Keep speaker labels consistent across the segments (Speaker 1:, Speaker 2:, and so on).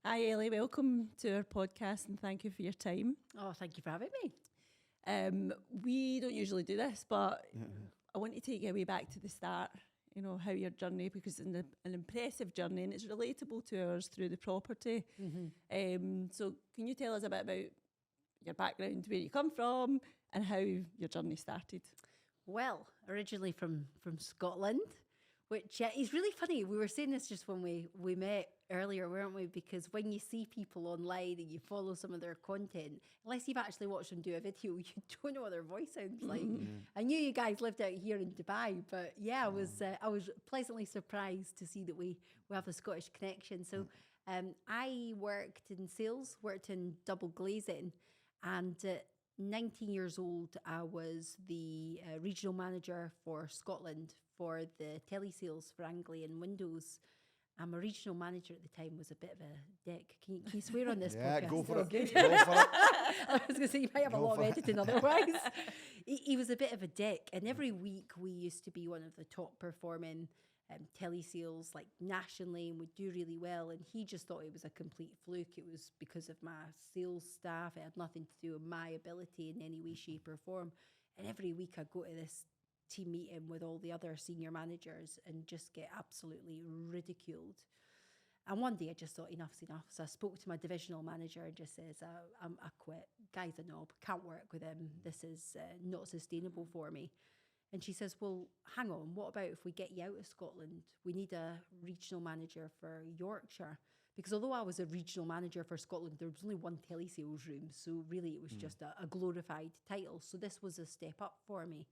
Speaker 1: Hi Ellie, welcome to our podcast and thank you for your time.
Speaker 2: Oh, thank you for having me.
Speaker 1: We don't usually do this, but I want to take you way back to the start, how your journey, because it's an impressive journey and it's relatable to ours through the property. So can you tell us a bit about your background, where you come from and how your journey started?
Speaker 2: Well, originally from Scotland, which is really funny. We were saying this just when we met earlier, weren't we? Because when you see people online and you follow some of their content, unless you've actually watched them do a video, you don't know what their voice sounds like. I knew you guys lived out here in Dubai, but yeah, I was pleasantly surprised to see that we have a Scottish connection. So I worked in sales, worked in double glazing, and 19 years old, I was the regional manager for Scotland for the telesales for Anglian Windows. I'm a regional manager at the time, was a bit of a dick. Can you swear on this podcast?
Speaker 3: Yeah, go for it.
Speaker 2: Good.
Speaker 3: Go for it.
Speaker 2: I was going to say, you might have a lot of editing otherwise. He was a bit of a dick. And every week we used to be one of the top performing telesales, like nationally, and would do really well. And he just thought it was a complete fluke. It was because of my sales staff. It had nothing to do with my ability in any way, shape or form. And every week I'd go to this team meeting with all the other senior managers and just get absolutely ridiculed. And one day I just thought enough's enough. So I spoke to my divisional manager and just says, I quit. Guy's a knob, can't work with him. This is not sustainable for me. And she says, well, hang on, what about if we get you out of Scotland? We need a regional manager for Yorkshire. Because although I was a regional manager for Scotland, there was only one telesales room. So really it was just a glorified title. So this was a step up for me.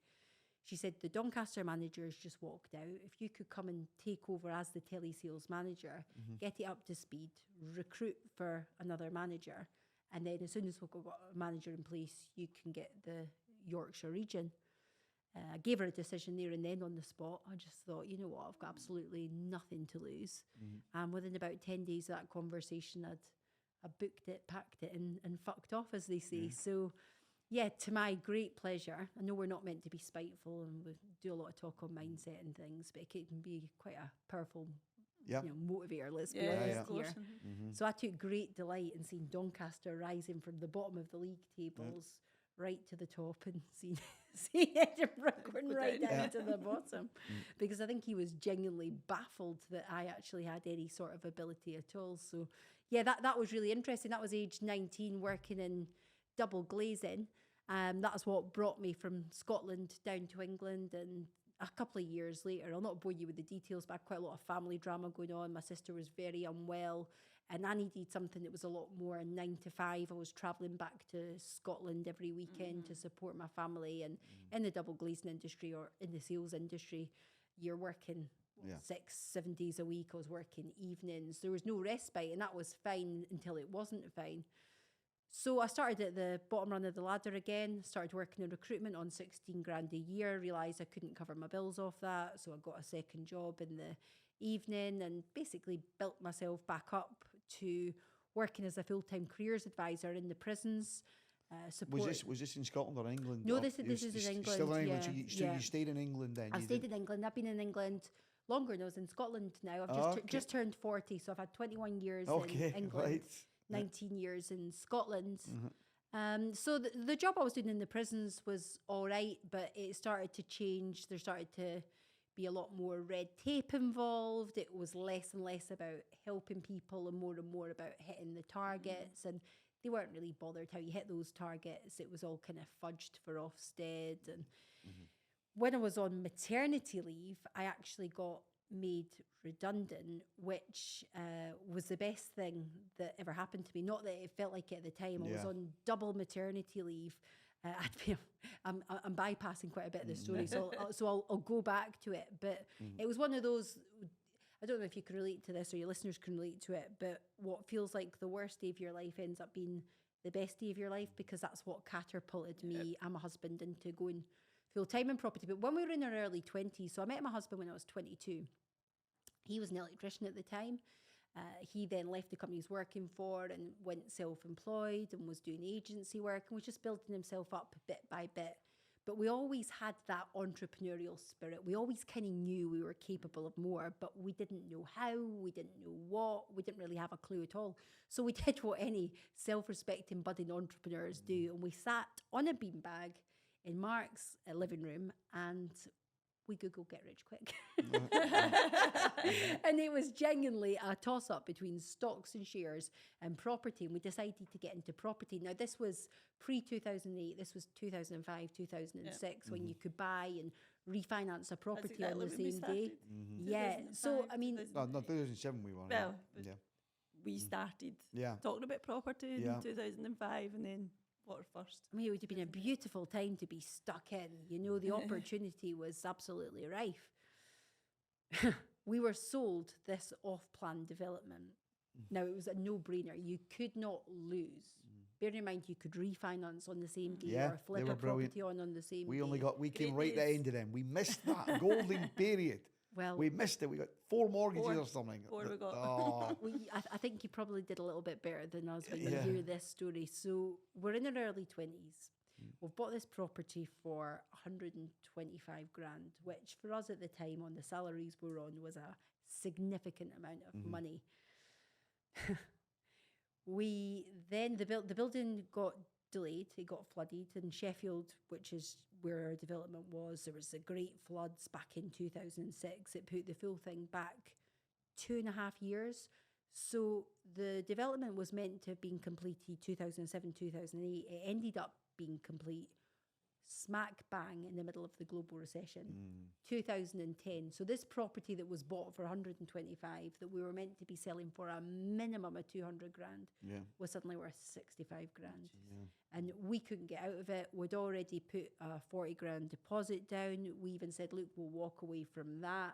Speaker 2: She said, the Doncaster managers just walked out. If you could come and take over as the telesales manager, get it up to speed, recruit for another manager, and then as soon as we've got a manager in place, you can get the Yorkshire region. I gave her a decision there and then on the spot. I just thought, you know what, I've got absolutely nothing to lose. And within about 10 days of that conversation, I booked it, packed it, and fucked off, as they say. So, yeah, to my great pleasure. I know we're not meant to be spiteful and we do a lot of talk on mindset and things, but it can be quite a powerful motivator, let's be honest here. So I took great delight in seeing Doncaster rising from the bottom of the league tables right to the top and seeing Edinburgh going right down to the bottom. Because I think he was genuinely baffled that I actually had any sort of ability at all. So yeah, that was really interesting. That was age 19, working in double glazing. That was what brought me from Scotland down to England. And a couple of years later, I'll not bore you with the details, but I had quite a lot of family drama going on. My sister was very unwell and I needed something that was a lot more 9 to 5. I was travelling back to Scotland every weekend to support my family. And in the double glazing industry or in the sales industry, you're working 6-7 days a week. I was working evenings. There was no respite, and that was fine until it wasn't fine. So I started at the bottom run of the ladder again, started working in recruitment on 16 grand a year, realised I couldn't cover my bills off that, so I got a second job in the evening and basically built myself back up to working as a full-time careers advisor in the prisons.
Speaker 3: Was this in Scotland or England?
Speaker 2: No, this is in England.
Speaker 3: Still in England,
Speaker 2: Yeah,
Speaker 3: so you stayed in England then?
Speaker 2: I stayed in England. I've been in England longer than I was in Scotland now. I've just turned 40, so I've had 21 years in England.
Speaker 3: Right.
Speaker 2: 19 years in Scotland. So the job I was doing in the prisons was all right, but it started to change. There started to be a lot more red tape involved. It was less and less about helping people and more about hitting the targets. And they weren't really bothered how you hit those targets. It was all kind of fudged for Ofsted. And when I was on maternity leave, I actually got made redundant, which was the best thing that ever happened to me. Not that it felt like it at the time. I was on double maternity leave. I'm bypassing quite a bit of the story, so I'll go back to it. But it was one of those, I don't know if you can relate to this or your listeners can relate to it, but what feels like the worst day of your life ends up being the best day of your life, because that's what catapulted me and my husband into going full-time in property. But when we were in our early 20s, so I met my husband when I was 22. He was an electrician at the time. He then left the company he was working for and went self-employed and was doing agency work and was just building himself up bit by bit. But we always had that entrepreneurial spirit. We always kind of knew we were capable of more, but we didn't know how, we didn't know what, we didn't really have a clue at all. So we did what any self-respecting budding entrepreneurs do, and we sat on a beanbag in Mark's living room and we Googled get rich quick. And it was genuinely a toss-up between stocks and shares and property, and we decided to get into property. Now, this was pre-2008, this was 2005, 2006, when you could buy and refinance a property on the same day. Yeah, so I mean...
Speaker 3: No, 2007 we were.
Speaker 1: Well,
Speaker 3: yeah.
Speaker 1: We started
Speaker 3: Yeah.
Speaker 1: talking about property in 2005, and then what first?
Speaker 2: I mean, it would have been a beautiful time to be stuck in. You know, the opportunity was absolutely rife. We were sold this off-plan development. Now, it was a no-brainer. You could not lose. Bear in mind, you could refinance on the same day or flip a property on the same day.
Speaker 3: We came right at the end of them. We missed that golden period.
Speaker 2: Well,
Speaker 3: we missed it. We got 4 mortgages or something.
Speaker 1: 4 we got.
Speaker 3: Oh.
Speaker 2: I think you probably did a little bit better than us when you hear this story. So we're in our early 20s. We've bought this property for 125 grand, which for us at the time on the salaries we're on was a significant amount of money. The building got delayed, it got flooded in Sheffield, which is where our development was. There was the great floods back in 2006. It put the full thing back 2.5 years. So the development was meant to have been completed 2007, 2008. It ended up being complete smack bang in the middle of the global recession, 2010. So this property that was bought for 125 that we were meant to be selling for a minimum of 200 grand was suddenly worth 65 grand. And we couldn't get out of it. We'd already put a 40 grand deposit down. We even said, look, we'll walk away from that.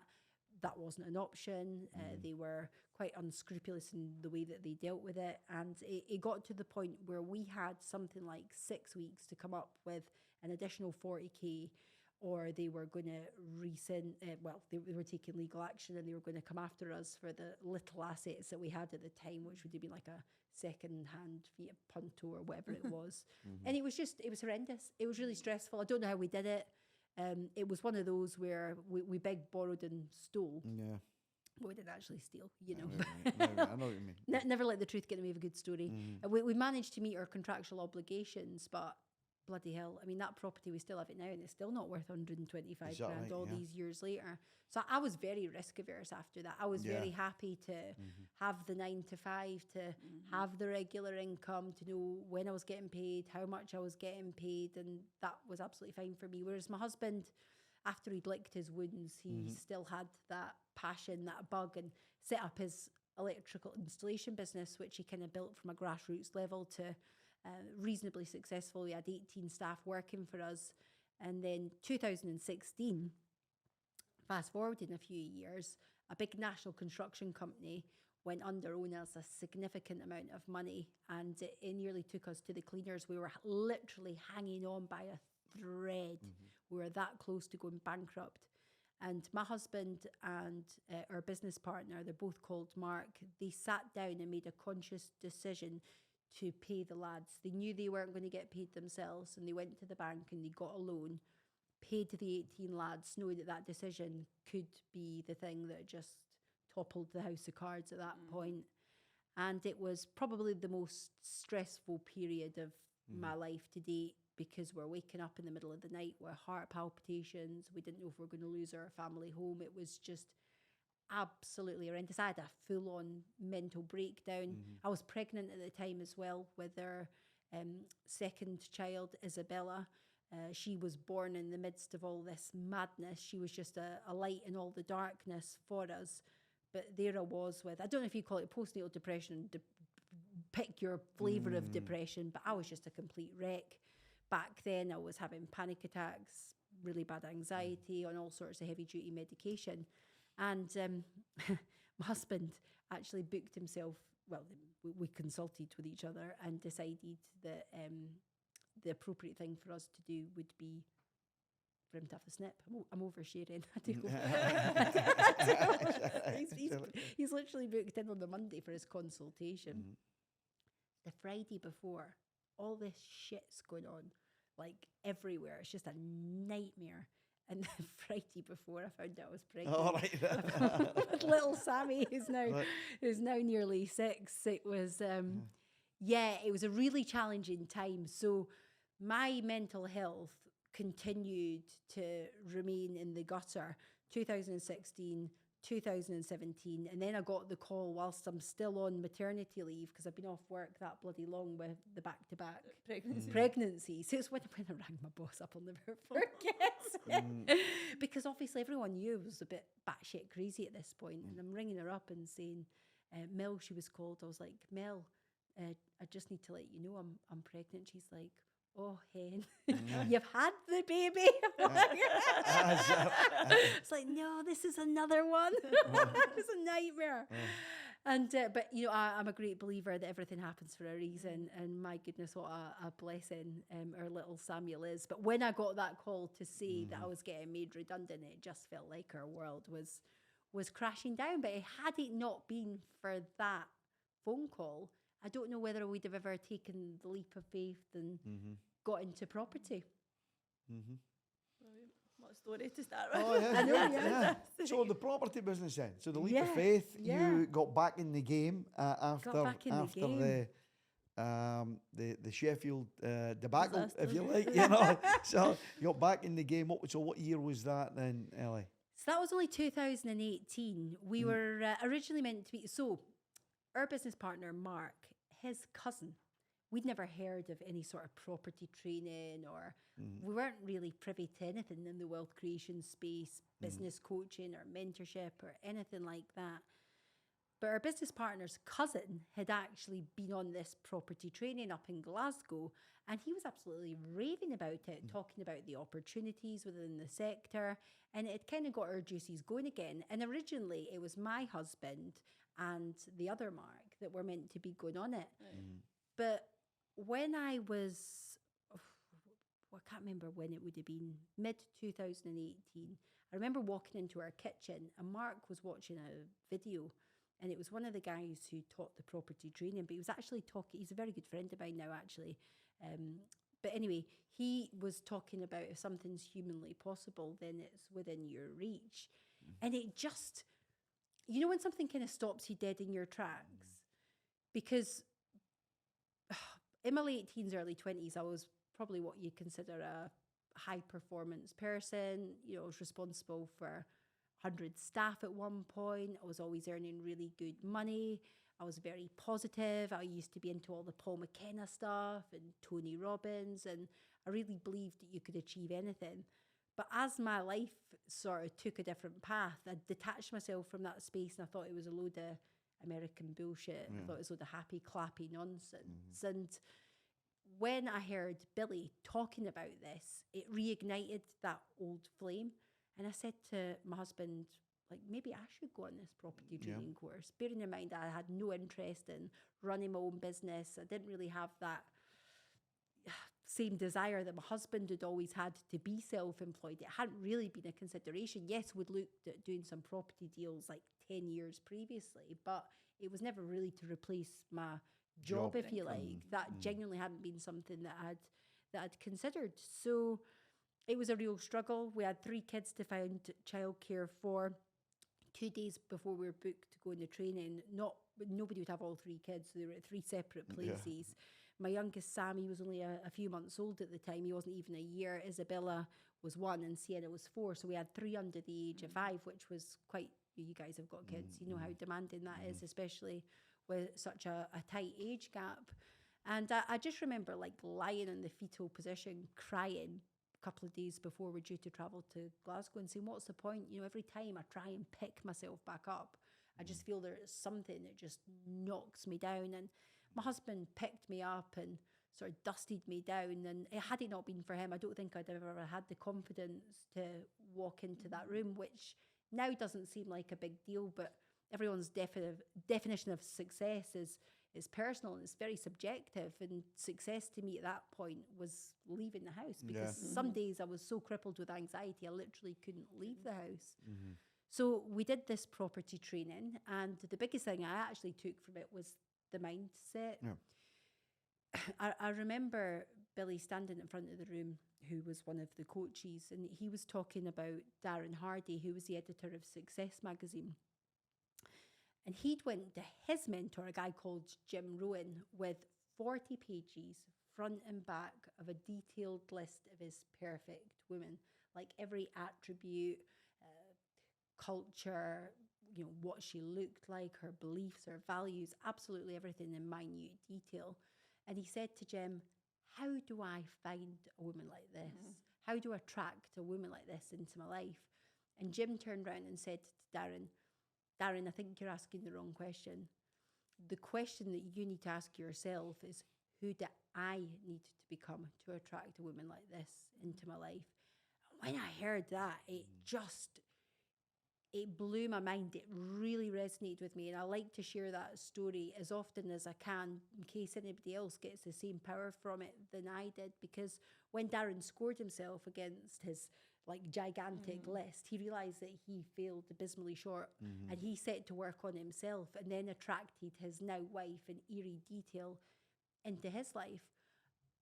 Speaker 2: That wasn't an option. They were quite unscrupulous in the way that they dealt with it. And it got to the point where we had something like 6 weeks to come up with an additional 40k, or they were going to rescind, they were taking legal action and they were going to come after us for the little assets that we had at the time, which would have been like a second-hand Fiat Punto or whatever it was. And it was horrendous. It was really stressful. I don't know how we did it. It was one of those where we begged, borrowed and stole. Yeah. Well, we didn't actually steal, you know.
Speaker 3: I know what you mean.
Speaker 2: Never let the truth get in the way of a good story. We managed to meet our contractual obligations, but bloody hell, I mean, that property, we still have it now and it's still not worth 125 grand all these years later. So I was very risk averse after that. I was very happy to have the 9 to 5, to have the regular income, to know when I was getting paid, how much I was getting paid, and that was absolutely fine for me. Whereas my husband, after he'd licked his wounds, he still had that passion, that bug, and set up his electrical installation business, which he kind of built from a grassroots level to reasonably successful. We had 18 staff working for us. And then 2016, fast forwarding a few years, a big national construction company went under, owing us a significant amount of money, and it nearly took us to the cleaners. We were literally hanging on by a thread. We were that close to going bankrupt. And my husband and our business partner, they're both called Mark, they sat down and made a conscious decision to pay the lads. They knew they weren't going to get paid themselves, and they went to the bank and they got a loan, paid the 18 lads, knowing that that decision could be the thing that just toppled the house of cards at that point. And it was probably the most stressful period of my life to date, because we're waking up in the middle of the night with heart palpitations. We didn't know if we were going to lose our family home. It was just absolutely horrendous. I had a full-on mental breakdown. I was pregnant at the time as well with our second child, Isabella. She was born in the midst of all this madness. She was just a light in all the darkness for us. But there I was with, I don't know if you call it postnatal depression, pick your flavour of depression, but I was just a complete wreck. Back then I was having panic attacks, really bad anxiety, on all sorts of heavy-duty medication. And my husband actually booked himself, well, we consulted with each other and decided that the appropriate thing for us to do would be for him to have the snip. I'm oversharing. He's literally booked in on the Monday for his consultation. The Friday before, all this shit's going on. like everywhere. It's just a nightmare. And the Friday before I found out I was pregnant,
Speaker 3: All right.
Speaker 2: with little Sammy, who's now nearly 6. It was, it was a really challenging time. So my mental health continued to remain in the gutter. 2016, 2017, and then I got the call whilst I'm still on maternity leave because I've been off work that bloody long with the back-to-back pregnancy. So it's when I rang my boss up, I'll never forget. Because obviously everyone knew I was a bit batshit crazy at this point, and I'm ringing her up and saying, Mel, she was called. I was like, Mel, I just need to let you know I'm pregnant. She's like, oh, hen, you've had the baby. It's like, no, this is another one. It's a nightmare. And but you know, I'm a great believer that everything happens for a reason, and my goodness, what a blessing our little Samuel is. But when I got that call to say that I was getting made redundant, it just felt like our world was crashing down. But had it not been for that phone call, I don't know whether we'd have ever taken the leap of faith and got into property.
Speaker 1: What a story to start with.
Speaker 3: Oh, yeah.
Speaker 2: I know, yeah.
Speaker 3: So the property business then. So the leap of faith, you got back in the game after the Sheffield debacle,
Speaker 1: Disaster.
Speaker 3: if you like. You know, so you got back in the game. What year was that then, Ellie?
Speaker 2: So that was only 2018. We were originally meant to be. So our business partner, Mark, his cousin, we'd never heard of any sort of property training, or we weren't really privy to anything in the wealth creation space, business coaching or mentorship or anything like that. But our business partner's cousin had actually been on this property training up in Glasgow, and he was absolutely raving about it, talking about the opportunities within the sector, and it kind of got our juices going again. And originally it was my husband and the other Mark that were meant to be going on it. But when I was, I can't remember when it would have been, mid-2018, I remember walking into our kitchen and Mark was watching a video, and it was one of the guys who taught the property training, but he was actually talking, he's a very good friend of mine now actually, but anyway, he was talking about if something's humanly possible, then it's within your reach. And it just, you know when something kind of stops you dead in your tracks? Because in my late teens, early 20s, I was probably what you'd consider a high performance person. You know, I was responsible for 100 staff at one point. I was always earning really good money. I was very positive. I used to be into all the Paul McKenna stuff and Tony Robbins, and I really believed that you could achieve anything. But as my life sort of took a different path, I detached myself from that space, and I thought it was a load of American bullshit. I thought it was a load of happy, clappy nonsense. And when I heard Billy talking about this, it reignited that old flame. And I said to my husband, like, maybe I should go on this property training course. Bearing in mind that I had no interest in running my own business. I didn't really have that same desire that my husband had always had to be self-employed. It hadn't really been a consideration. Yes, we'd looked at doing some property deals like 10 years previously, but it was never really to replace my job, if you like. That genuinely hadn't been something that I'd considered. So it was a real struggle. We had 3 kids to find childcare for. 2 days before we were booked to go on the training, nobody would have all 3 kids, so they were at 3 separate places. My youngest, Sammy, was only a few months old at the time. He wasn't even a year. Isabella was 1 and Sienna was 4. So we had 3 under the age of 5, which was quite, you guys have got kids, you know how demanding that is, especially with such a tight age gap. And I just remember like lying in the fetal position, crying a couple of days before we're due to travel to Glasgow and saying, what's the point? You know, every time I try and pick myself back up, I just feel there's something that just knocks me down. And my husband picked me up and sort of dusted me down. And had it not been for him, I don't think I'd ever had the confidence to walk into that room, which now doesn't seem like a big deal, but everyone's definition of success is personal and it's very subjective. And success to me at that point was leaving the house, because some days I was so crippled with anxiety, I literally couldn't leave the house. So we did this property training, and the biggest thing I actually took from it was the mindset. I remember Billy standing in front of the room, who was one of the coaches, and he was talking about Darren Hardy, who was the editor of Success magazine. And he'd went to his mentor, a guy called Jim Rohn, with 40 pages, front and back, of a detailed list of his perfect women, like every attribute, culture, what she looked like, her beliefs, her values, absolutely everything in minute detail. And he said to Jim, how do I find a woman like this? How do I attract a woman like this into my life? And Jim turned around and said to Darren, I think you're asking the wrong question. The question that you need to ask yourself is, who do I need to become to attract a woman like this into my life? When I heard that, it blew my mind. It really resonated with me. And I like to share that story as often as I can in case anybody else gets the same power from it than I did. Because when Darren scored himself against his gigantic list, he realised that he failed abysmally short, and he set to work on himself and then attracted his now wife in eerie detail into his life.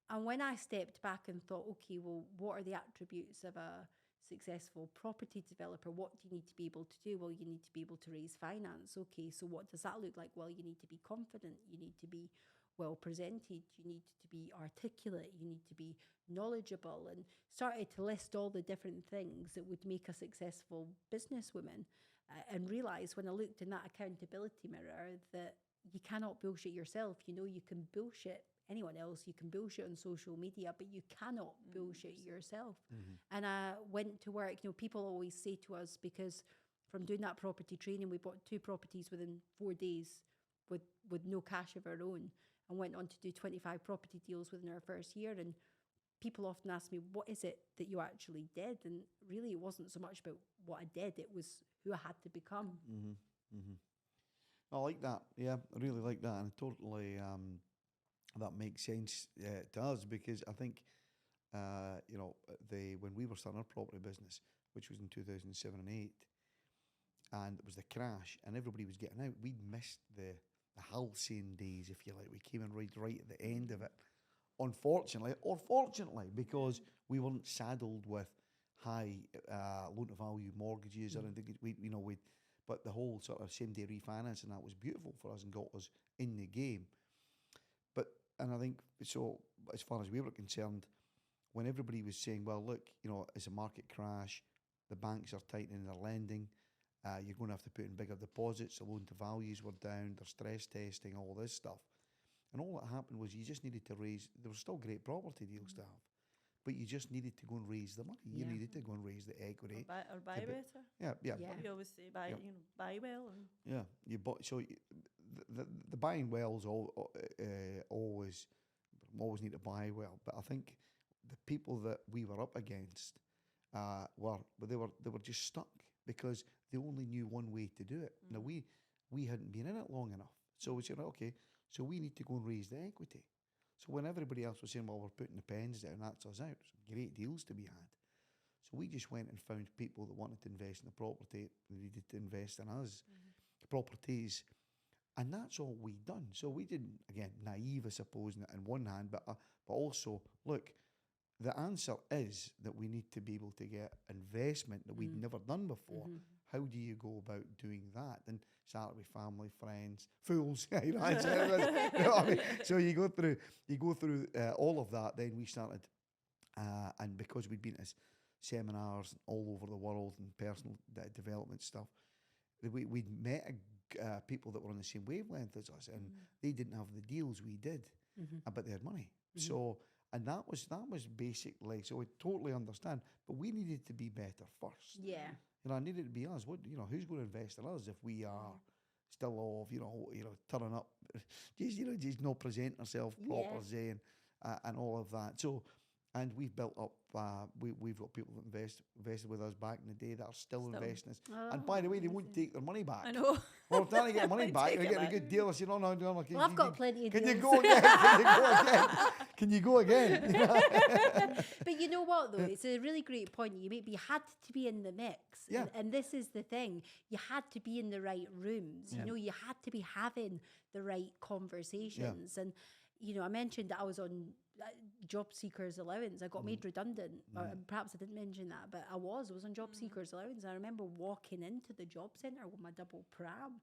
Speaker 2: And when I stepped back and thought, okay, well, what are the attributes of a successful property developer? What do you need to be able to do? Well, you need to be able to raise finance. Okay, so what does that look like? Well, you need to be confident. You need to be well presented. You need to be articulate. You need to be knowledgeable, and started to list all the different things that would make a successful businesswoman, and realised when I looked in that accountability mirror that you cannot bullshit yourself. You can bullshit anyone else, you can bullshit on social media, but you cannot bullshit yourself. And I went to work. People always say to us, because from doing that property training, we bought 2 properties within 4 days with no cash of our own, and went on to do 25 property deals within our first year. And people often ask me, what is it that you actually did? And really, it wasn't so much about what I did, it was who I had to become.
Speaker 3: I like that. Yeah, I really like that. And totally, that makes sense to us, because I think, when we were starting our property business, which was in 2007 and 8, and it was the crash and everybody was getting out, we'd missed the halcyon days, if you like. We came in right at the end of it. Unfortunately, or fortunately, because we weren't saddled with high loan-to-value mortgages or anything. But the whole sort of same-day refinance and that was beautiful for us and got us in the game. And I think, so as far as we were concerned, when everybody was saying, well, look, it's a market crash, the banks are tightening their lending, you're going to have to put in bigger deposits, the loan-to-values were down, they're stress testing, all this stuff. And all that happened was you just needed to raise, there were still great property deals to have, but you just needed to go and raise the money. You needed to go and raise the equity.
Speaker 1: Or buy better.
Speaker 3: Yeah.
Speaker 1: We always say buy well. And
Speaker 3: yeah, you bought. So the buying wells always need to buy well. But I think the people that we were up against they were just stuck because they only knew one way to do it. Now we hadn't been in it long enough, so we said, okay, so we need to go and raise the equity. So when everybody else was saying, well, we're putting the pens down, that's us out, great deals to be had. So we just went and found people that wanted to invest in the property, needed to invest in us, properties, and that's all we done. So we didn't, again, naive, I suppose, in one hand, but also, look, the answer is that we need to be able to get investment that we'd never done before. How do you go about doing that? And start with family, friends, fools. So you go through all of that. Then we started, and because we'd been to seminars all over the world and personal development stuff, we'd met people that were on the same wavelength as us, and they didn't have the deals we did, but they had money. So, and that was basically, so we totally understand, but we needed to be better first.
Speaker 2: Yeah.
Speaker 3: I needed to be us. Who's going to invest in us if we are still all turning up, just not presenting ourselves properly and all of that. So, and we've built up. We've got people that invested with us back in the day that are still investing. And by the way, they won't take their money back.
Speaker 1: I know.
Speaker 3: Well, if they're trying to get money back, they're getting a good deal. I said, no.
Speaker 2: Well, I've got plenty of deals.
Speaker 3: Can you go again? Can you go again?
Speaker 2: But you know what, though? It's a really great point you make. You had to be in the mix.
Speaker 3: Yeah.
Speaker 2: And this is the thing. You had to be in the right rooms. You had to be having the right conversations. And you know, I mentioned that I was on job seekers allowance. I got made redundant, or perhaps I didn't mention that, but I was on job seekers allowance. I remember walking into the job centre with my double pram,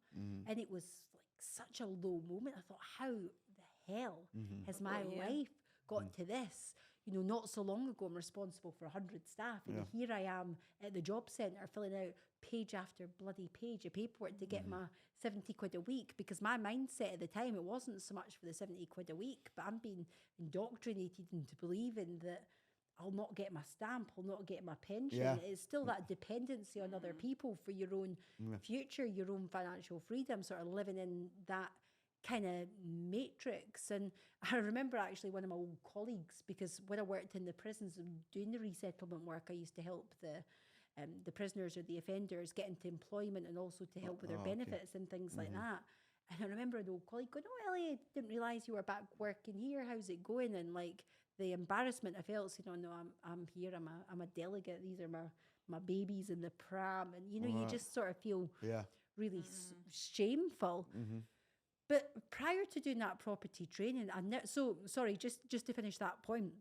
Speaker 2: and it was like such a low moment. I thought, how the hell has my life got to this? You know, not so long ago, I'm responsible for 100 staff, and here I am at the job centre filling out page after bloody page of paperwork to get my 70 quid a week, because my mindset at the time, it wasn't so much for the 70 quid a week, but I'm being indoctrinated into believing that I'll not get my stamp, I'll not get my pension.
Speaker 3: Yeah.
Speaker 2: It's still that dependency on other people for your own future, your own financial freedom, sort of living in that kind of matrix. And I remember actually one of my old colleagues, because when I worked in the prisons and doing the resettlement work, I used to help the prisoners or the offenders get into employment, and also to help with their benefits and things like that. And I remember an old colleague going, "Oh, Ellie, I didn't realise you were back working here. How's it going?" And like the embarrassment I felt, saying, "Oh no, I'm here. I'm a delegate. These are my babies in the pram." And you know, you just sort of feel really shameful. But prior to doing that property training, just to finish that point,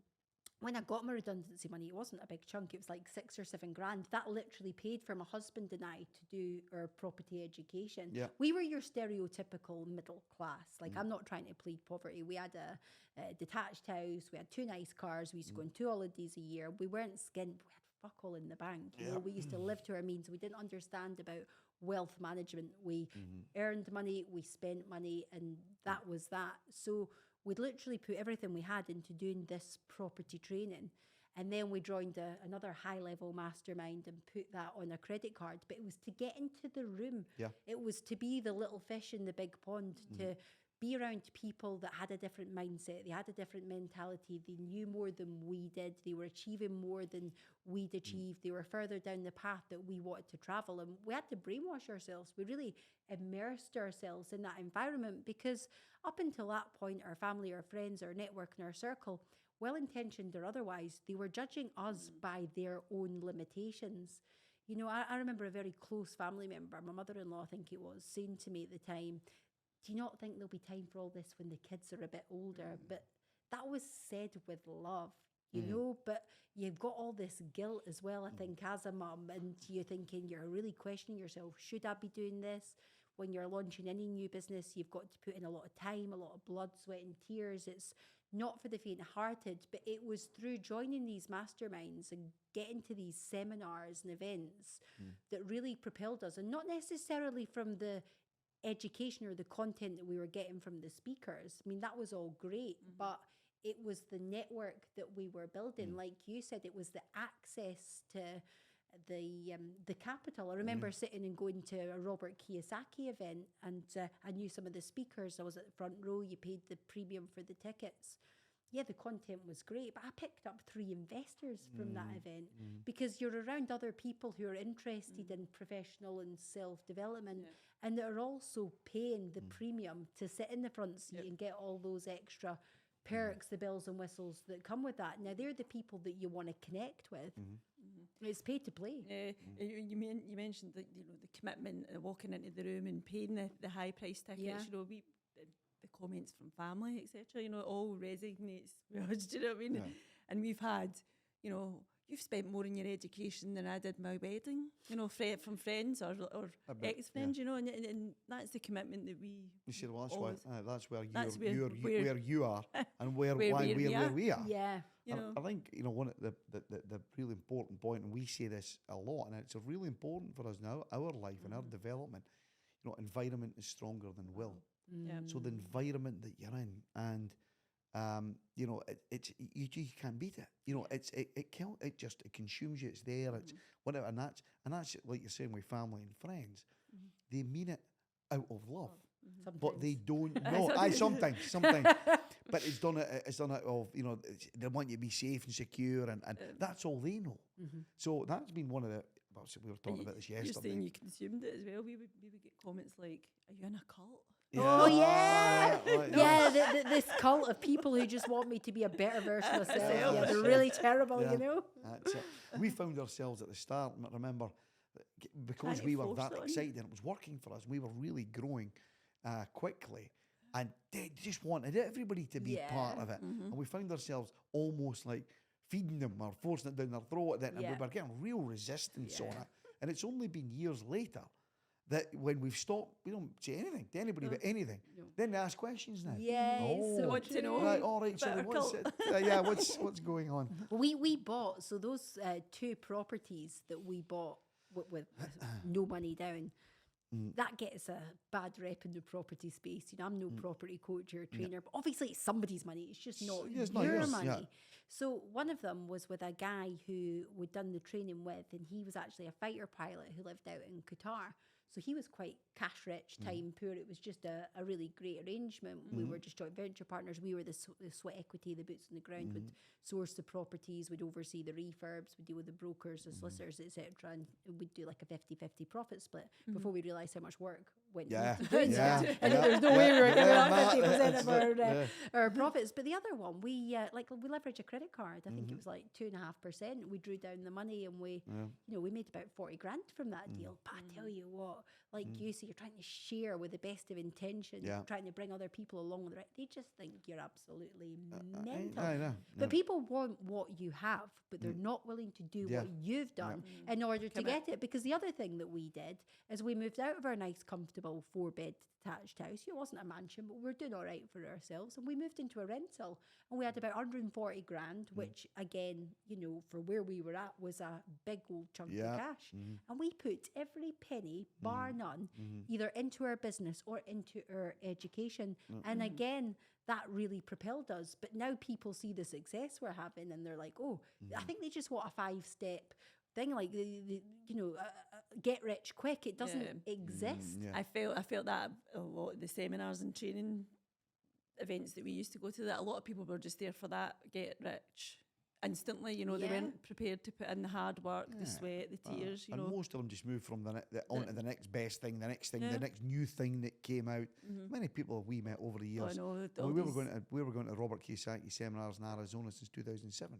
Speaker 2: when I got my redundancy money, it wasn't a big chunk. It was like 6 or 7 grand. That literally paid for my husband and I to do our property education.
Speaker 3: Yeah.
Speaker 2: We were your stereotypical middle class. Like, I'm not trying to plead poverty. We had a detached house. We had 2 nice cars. We used to go on 2 holidays a year. We weren't skint. We had fuck all in the bank. You know, we used to live to our means. We didn't understand about wealth management. We earned money, we spent money, and that was that. So we'd literally put everything we had into doing this property training. And then we joined another high-level mastermind and put that on a credit card. But it was to get into the room.
Speaker 3: Yeah.
Speaker 2: It was to be the little fish in the big pond, to be around people that had a different mindset. They had a different mentality. They knew more than we did. They were achieving more than we'd achieved. They were further down the path that we wanted to travel. And we had to brainwash ourselves. We really immersed ourselves in that environment, because up until that point, our family, our friends, our network, and our circle, well-intentioned or otherwise, they were judging us by their own limitations. You know, I remember a very close family member, my mother-in-law, I think it was, saying to me at the time, "Do you not think there'll be time for all this when the kids are a bit older?" But that was said with love, you know, but you've got all this guilt as well, I think, as a mum, and you're thinking, you're really questioning yourself, should I be doing this? When you're launching any new business, you've got to put in a lot of time, a lot of blood, sweat and tears. It's not for the faint-hearted, but it was through joining these masterminds and getting to these seminars and events that really propelled us, and not necessarily from the education or the content that we were getting from the speakers. I mean, that was all great, but it was the network that we were building. Like you said, it was the access to the capital. I remember sitting and going to a Robert Kiyosaki event, and I knew some of the speakers. I was at the front row. You paid the premium for the tickets. Yeah, the content was great, but I picked up 3 investors from that event, because you're around other people who are interested in professional and self-development, and that are also paying the premium to sit in the front seat and get all those extra perks, the bells and whistles that come with that. Now, they're the people that you want to connect with. It's pay to play.
Speaker 1: You mentioned the commitment, walking into the room and paying the high price tickets. You know, the comments from family, etc. You know, it all resonates with us. Do you know what I mean? And we've had, you know, you've spent more in your education than I did my wedding. You know, from friends or ex-friends. You know, and that's the commitment that we. You said, well,
Speaker 3: that's where you are, and where we are.
Speaker 2: Yeah.
Speaker 1: You know.
Speaker 3: I think, you know, one of the really important point, and we say this a lot, and it's really important for us now, our life and our development. You know, environment is stronger than will. So the environment that you're in, and you know, you can't beat it. You know, it consumes you. It's there. It's whatever, and that's like you're saying with family and friends. They mean it out of love, but they don't know. Sometimes, but it's done it of, you know, they want you to be safe and secure, and that's all they know. So that's been one of the. Well, we were talking about this yesterday.
Speaker 1: You're saying you consumed it as well. We would get comments like, "Are you in a cult?"
Speaker 2: Oh yeah, this cult of people who just want me to be a better version of myself. Yeah, they're really terrible, you know.
Speaker 3: That's it. We found ourselves at the start. Remember, because we were that excited and it was working for us, we were really growing quickly. and they just wanted everybody to be part of it.
Speaker 1: Mm-hmm.
Speaker 3: And we found ourselves almost like feeding them or forcing it down their throat, and we were getting real resistance on it. And it's only been years later that when we've stopped, we don't say anything to anybody about anything.
Speaker 2: No.
Speaker 3: Then they ask questions now.
Speaker 2: Yes, so
Speaker 1: want to know.
Speaker 3: Right, all right, sorry, what's it? What's going on?
Speaker 2: We bought, so those 2 properties that we bought with no money down, that gets a bad rep in the property space. You know, I'm no property coach or trainer, but obviously it's somebody's money. It's just not your
Speaker 3: yours,
Speaker 2: money.
Speaker 3: yeah.
Speaker 2: So one of them was with a guy who we'd done the training with, and he was actually a fighter pilot who lived out in Qatar. So he was quite cash rich, time poor. It was just a really great arrangement. We were just joint venture partners. We were the sweat equity, the boots on the ground, would source the properties, would oversee the refurbs, would deal with the brokers, the solicitors, etc. And we'd do like a 50-50 profit split before we realised how much work went into doing that. And there's no way we were giving out 50% of our profits. But the other one, we leveraged a credit card. I think it was like 2.5%. We drew down the money, and we made about 40 grand from that deal. But I tell you what, like you say, you're trying to share with the best of intentions, trying to bring other people along with it. They just think you're absolutely mental.
Speaker 3: I know.
Speaker 2: But people want what you have, but they're not willing to do what you've done in order to get it. Because the other thing that we did is we moved out of our nice, comfortable 4-bed detached house. It wasn't a mansion, but we were doing all right for ourselves. And we moved into a rental, and we had about 140 grand, which again, for where we were at, was a big old chunk of cash. And we put every penny, bar none, either into our business or into our education. And again, that really propelled us. But now people see the success we're having, and they're like, oh, I think they just want a 5-step thing, like get rich quick. It doesn't exist.
Speaker 1: I felt that a lot of the seminars and training events that we used to go to, that a lot of people were just there for that get rich instantly. They weren't prepared to put in the hard work, the sweat, the tears.
Speaker 3: And most of them just moved from on to the next best thing, the next thing, the next new thing that came out. Many people we met over the years. We were going to Robert Kiyosaki seminars in Arizona since 2007,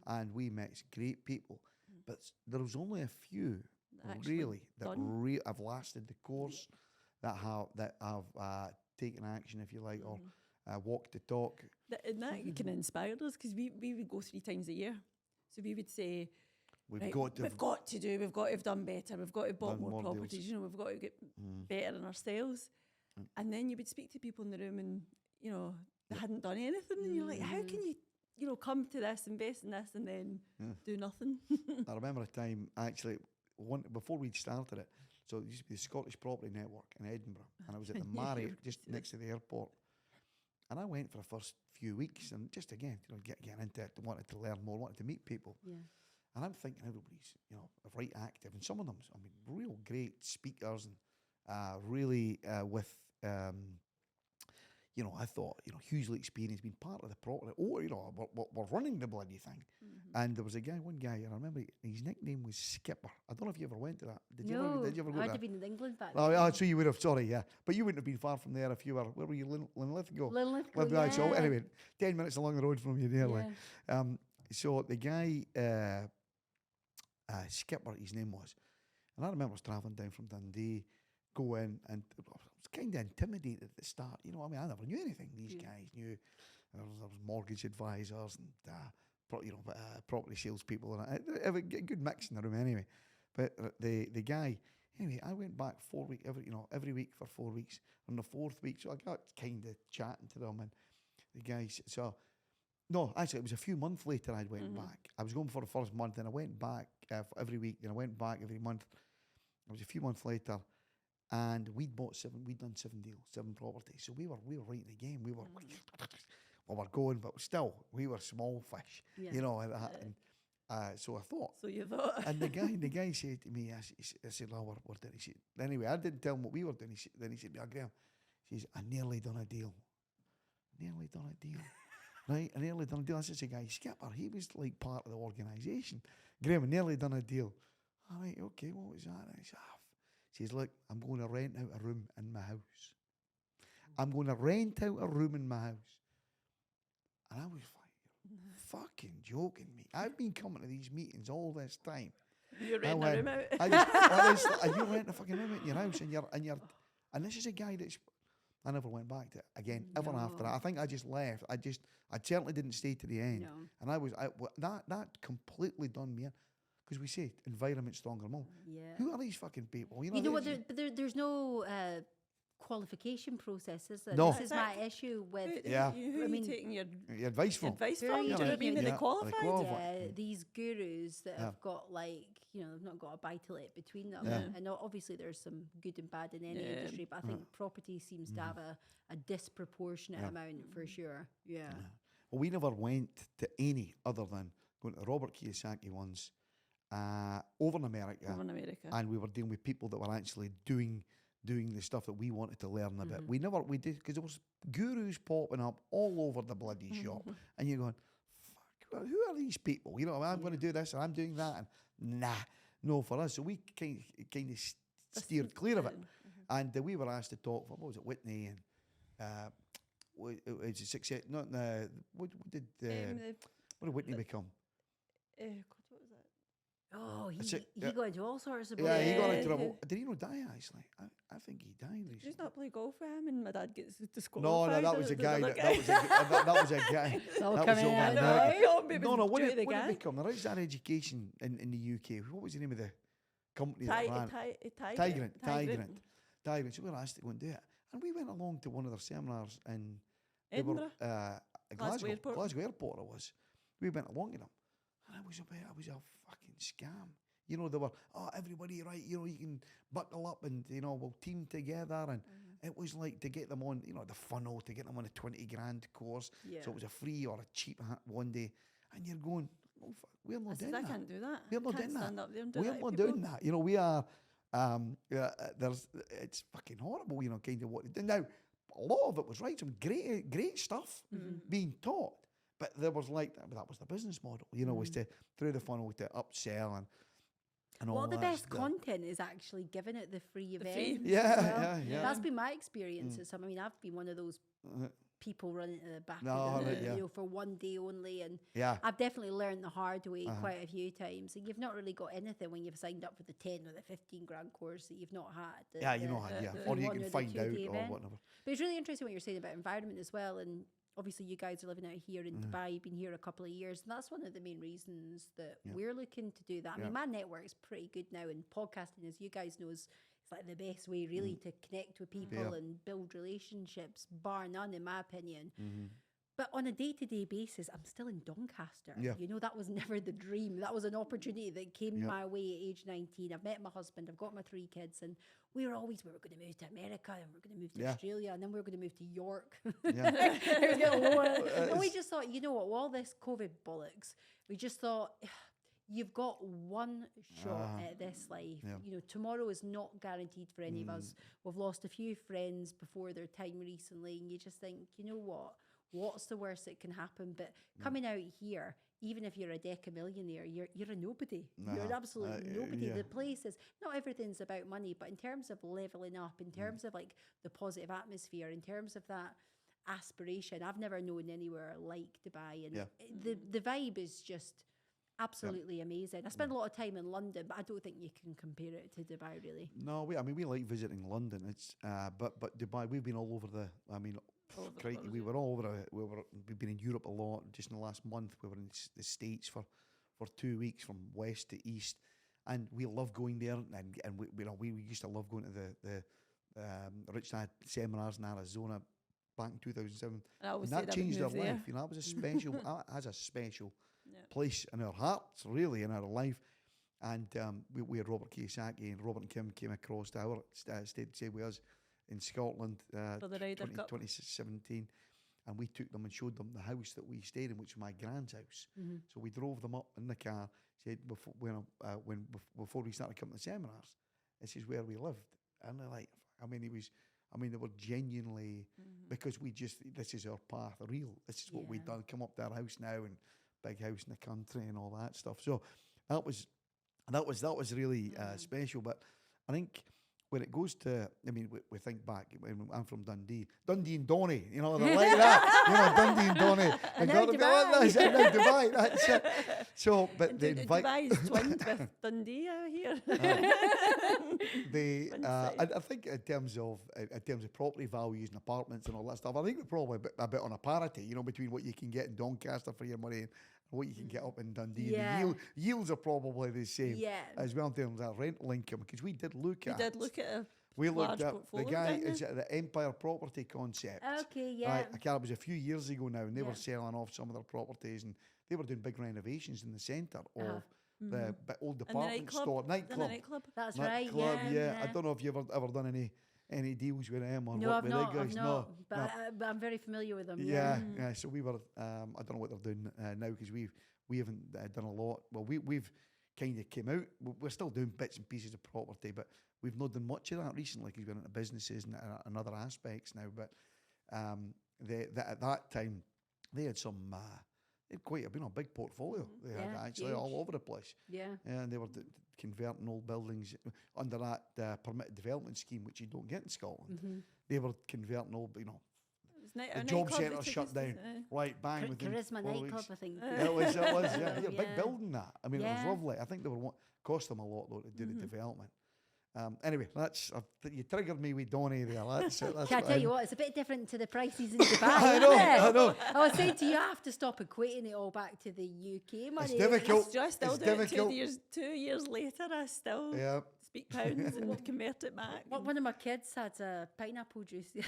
Speaker 3: and we met great people. But there was only a few really that have lasted the course, that have taken action, if you like, or walked the talk.
Speaker 1: And that kind of inspired us, because we would go 3 times a year. So we would say, we've got to have done better, we've got to have bought more properties, we've got to get better in ourselves. And then you would speak to people in the room, and they hadn't done anything, and you're like, how can you come to this, invest in this, and then do nothing?
Speaker 3: I remember a time, actually, before we'd started it, so it used to be the Scottish Property Network in Edinburgh, and I was at the Marriott, just next to the airport. And I went for the first few weeks, and just again, getting into it, wanted to learn more, wanted to meet people. Yeah. And I'm thinking everybody's, right active, and some of them, real great speakers, and really with, I thought, hugely experienced, being part of the property. We're running the bloody thing. And there was one guy, I remember, his nickname was Skipper. I don't know if you ever went to that. Did you ever go to that?
Speaker 2: I'd have been in England back
Speaker 3: then. Oh, so you would have, sorry, yeah. But you wouldn't have been far from there if you were, where were you, Linlithgow?
Speaker 2: Linlithgow, yeah.
Speaker 3: So anyway, 10 minutes along the road from you there. Yeah. So the guy, Skipper, his name was. And I remember I was travelling down from Dundee, go in, and I was kind of intimidated at the start. I never knew anything. These guys knew. There was mortgage advisors and property salespeople, and I have a good mix in the room anyway. But the guy, anyway, I went back 4 weeks every week for 4 weeks. On the 4th week, so I got kind of chatting to them, and the guys. So no, actually, it was a few months later I went back. I was going for the first month, and I went back every week. Then I went back every month. It was a few months later. And we'd done 7 deals, 7 properties. So we were right in the game. We were we're going, but still we were small fish, And so I thought.
Speaker 1: So you thought.
Speaker 3: And the guy said to me, I said, "Well, we're doing." He said, anyway, I didn't tell him what we were doing. Then he said, "Graham," he says, "I nearly done a deal. Right? I nearly done a deal." I said, "The guy Skipper, he was like part of the organisation. Graham, I nearly done a deal." All right, okay, what was that? And he says, "Look, I'm going to rent out a room in my house. I'm going to rent out a room in my house." And I was like, "You're fucking joking me. I've been coming to these meetings all this time.
Speaker 1: You're renting a room out.
Speaker 3: And you're renting a fucking room out in your house, and this is a guy that's I never went back to it again ever after
Speaker 2: No.
Speaker 3: that. I think I just left. I certainly didn't stay to the end.
Speaker 2: No.
Speaker 3: And that completely done me in. Because we say environment stronger more.
Speaker 2: Yeah.
Speaker 3: Who are these fucking people?
Speaker 2: You know what?
Speaker 3: they're
Speaker 2: There's no qualification process, is there?
Speaker 3: No.
Speaker 2: This is my issue with.
Speaker 3: Yeah.
Speaker 1: Who
Speaker 2: I
Speaker 1: are
Speaker 2: mean,
Speaker 1: you taking your
Speaker 3: your advice from.
Speaker 1: advice
Speaker 2: Who are
Speaker 1: from?
Speaker 2: you
Speaker 1: Do you know what I
Speaker 2: taking-
Speaker 1: mean? Are
Speaker 3: Yeah,
Speaker 1: they
Speaker 3: they
Speaker 1: qualified?
Speaker 3: qualify.
Speaker 2: Yeah, these gurus that
Speaker 3: Yeah.
Speaker 2: have got they've not got a buy to let between them.
Speaker 3: Yeah.
Speaker 2: And obviously there's some good and bad in any
Speaker 1: Yeah.
Speaker 2: industry, but I think property seems to have a disproportionate
Speaker 3: Yeah.
Speaker 2: amount for sure. Yeah.
Speaker 3: Well, we never went to any other than going to the Robert Kiyosaki ones over in America.
Speaker 1: Over in America.
Speaker 3: And we were dealing with people that were actually doing the stuff that we wanted to learn about. We did, because there was gurus popping up all over the bloody shop, and you're going, fuck, who are these people? You know, I'm going to do this and I'm doing that, and no, for us. So we kind of steered clear of it, and we were asked to talk for, what was it, Whitney, and it's a success. Not what did Whitney become?
Speaker 1: God, what was that?
Speaker 2: Oh,
Speaker 3: That's
Speaker 2: he
Speaker 3: it, yeah.
Speaker 2: got into all sorts of
Speaker 3: Yeah, he got
Speaker 1: Yeah.
Speaker 3: into trouble. Did he not die actually? I think he died
Speaker 1: Did you
Speaker 3: recently.
Speaker 1: not play golf with him and my dad gets
Speaker 3: No,
Speaker 1: disqualified?
Speaker 3: that was a
Speaker 1: The
Speaker 3: guy.
Speaker 1: other
Speaker 3: That was a guy.
Speaker 2: all
Speaker 3: That was
Speaker 2: coming
Speaker 3: over
Speaker 2: out
Speaker 3: in
Speaker 2: now.
Speaker 3: America. No, what
Speaker 1: Due
Speaker 3: did
Speaker 1: to the
Speaker 3: it
Speaker 1: guy.
Speaker 3: become? There is that education in the UK. What was the name of the company that ran it?
Speaker 1: Tigrant.
Speaker 3: Tigrant. So we were asked to go and do it. And we went along to one of their seminars in they were,
Speaker 1: Edinburgh.
Speaker 3: Glasgow
Speaker 1: Airport.
Speaker 3: Glasgow Airport it was. We went along to them. And it was a fucking scam. You know, they were, everybody, right, you know, you can buckle up and, you know, we'll team together. And it was like to get them on, you know, the funnel, to get them on a 20 grand course.
Speaker 2: Yeah.
Speaker 3: So it was a free or a cheap one day. And you're going, oh, fuck, we're not doing
Speaker 1: I
Speaker 3: that.
Speaker 1: can't do that.
Speaker 3: We're not
Speaker 1: Can't
Speaker 3: doing that.
Speaker 1: stand up there and do
Speaker 3: We're
Speaker 1: that to
Speaker 3: not
Speaker 1: people.
Speaker 3: doing that. You know, we are, it's fucking horrible, you know, kind of what. Now, a lot of it was right, some great stuff being taught. But there was that was the business model, you know, was to, through the funnel, to upsell and all
Speaker 2: Well, the
Speaker 3: that
Speaker 2: best
Speaker 3: stuff.
Speaker 2: content is actually given at the free
Speaker 1: The
Speaker 2: events.
Speaker 1: free-
Speaker 3: Yeah,
Speaker 2: as well.
Speaker 3: yeah.
Speaker 2: That's been my experience at some. I mean, I've been one of those people running to the back
Speaker 3: No,
Speaker 2: of
Speaker 3: right, yeah.
Speaker 2: you know, for one day only, and
Speaker 3: Yeah.
Speaker 2: I've definitely learned the hard way quite a few times. And you've not really got anything when you've signed up for the 10 or the 15 grand course that you've not had.
Speaker 3: Yeah, you know how, yeah.
Speaker 2: the
Speaker 3: Or you
Speaker 2: one
Speaker 3: can
Speaker 2: the
Speaker 3: find out
Speaker 2: 2-day
Speaker 3: or
Speaker 2: event.
Speaker 3: whatever.
Speaker 2: But it's really interesting what you're saying about environment as well. And obviously, you guys are living out here in Dubai. You've been here a couple of years, and that's one of the main reasons that we're looking to do that. I mean, my network's pretty good now, and podcasting, as you guys know, is it's like the best way really to connect with people and build relationships, bar none, in my opinion. But on a day-to-day basis, I'm still in Doncaster.
Speaker 3: Yeah.
Speaker 2: You know, that was never the dream. That was an opportunity that came my way at age 19. I've met my husband. I've got my 3 kids. And we were going to move to America, and we were going to move to Australia, and then we were going to move to York.
Speaker 3: Yeah.
Speaker 2: It was getting lower. And we just thought, you know what, with all this COVID bollocks, we just thought, you've got one shot at this life.
Speaker 3: Yeah.
Speaker 2: You know, tomorrow is not guaranteed for any of us. We've lost a few friends before their time recently, and you just think, you know what? What's the worst that can happen? But coming out here, even if you're a decamillionaire, you're a nobody. You're an absolute nobody.
Speaker 3: yeah.
Speaker 2: The place is, not everything's about money, but in terms of leveling up, in terms of like the positive atmosphere, in terms of that aspiration, I've never known anywhere like Dubai. And the vibe is just absolutely amazing. I spend a lot of time in London, but I don't think you can compare it to Dubai, really.
Speaker 3: No, we like visiting London. It's but Dubai, we've been all over crikey, we were all over. We've been in Europe a lot. Just in the last month, we were in the States for 2 weeks, from west to east, and we love going there. And we used to love going to the Rich Dad seminars in Arizona back in 2007.
Speaker 1: And
Speaker 3: that changed our life. You know, that was a special, that has a special place in our hearts, really, in our life. And we had Robert Kiyosaki and Robert and Kim came across to our stayed with us in Scotland,
Speaker 1: For the Ryder Cup.
Speaker 3: 2017, and we took them and showed them the house that we stayed in, which was my grand's house. So we drove them up in the car. Said before we started coming to seminars, this is where we lived, and they're like, they were genuinely, because this is our path, this is what we've done. Come up to our house now, and big house in the country and all that stuff. So that was really special. But I think when it goes to, I mean, we think back. I'm from Dundee and Donny. You know, they're like that. You know, Dundee and Donny.
Speaker 2: And
Speaker 3: got
Speaker 2: now
Speaker 3: to be like that. Now Dubai. That's it. So, but
Speaker 1: And
Speaker 3: they invite.
Speaker 1: Dubai is twinned with Dundee out here.
Speaker 3: They,
Speaker 1: Inside.
Speaker 3: I think in terms of property values and apartments and all that stuff, I think we're probably a bit on a parity, you know, between what you can get in Doncaster for your money and what you can get up in Dundee.
Speaker 2: Yeah.
Speaker 3: And the yields are probably the same
Speaker 2: Yeah.
Speaker 3: as well in terms of rental income, because we did look at.
Speaker 1: We
Speaker 3: We looked
Speaker 1: large
Speaker 3: at the
Speaker 1: portfolio,
Speaker 3: guy,
Speaker 1: didn't
Speaker 3: is it the Empire Property concept?
Speaker 2: Okay, yeah.
Speaker 3: Right, I can't, it was a few years ago now, and they
Speaker 2: Yeah.
Speaker 3: were selling off some of their properties, and they were doing big renovations in the centre
Speaker 2: Uh-huh.
Speaker 3: of the old
Speaker 1: And the
Speaker 3: department store, nightclub.
Speaker 2: That's right.
Speaker 3: Nightclub,
Speaker 2: Yeah.
Speaker 3: I don't know if you've ever done any deals with them or
Speaker 2: No,
Speaker 3: worked
Speaker 2: I've
Speaker 3: with
Speaker 2: not.
Speaker 3: them
Speaker 2: I've
Speaker 3: guys.
Speaker 2: not. But,
Speaker 3: no.
Speaker 2: but I'm very familiar with them.
Speaker 3: Yeah, yeah. So we were. I don't know what they're doing now, because we haven't done a lot. Well, we've kind of came out. We're still doing bits and pieces of property, but we've not done much of that recently because we're into businesses and other aspects now. But at that time, they had some. They had quite a big portfolio. They had actually
Speaker 2: huge.
Speaker 3: all over the place.
Speaker 2: Yeah.
Speaker 3: And they were converting old buildings under that permitted development scheme, which you don't get in Scotland.
Speaker 2: Mm-hmm.
Speaker 3: They were converting old, you know,
Speaker 1: The
Speaker 3: the job centre shut down. Right, bang. within
Speaker 2: Charisma
Speaker 3: 4
Speaker 2: nightclub,
Speaker 3: weeks.
Speaker 2: I think.
Speaker 3: Yeah, it was, yeah. You're a big
Speaker 2: Yeah.
Speaker 3: building, that. I mean, it
Speaker 2: Yeah.
Speaker 3: was lovely. I think they were cost them a lot, though, to do the development. Anyway, you triggered me with Donny there. That's
Speaker 2: Can I
Speaker 3: what
Speaker 2: tell you what? It's a bit different to the prices in Dubai.
Speaker 3: I
Speaker 2: isn't it?
Speaker 3: I know.
Speaker 2: I was saying to you, I have to stop equating it all back to the UK money.
Speaker 3: difficult.
Speaker 1: I still
Speaker 3: It's
Speaker 1: do it
Speaker 3: difficult.
Speaker 1: 2 years later. I still
Speaker 3: Yeah.
Speaker 1: speak pounds and convert it back.
Speaker 2: One of my kids had a pineapple juice the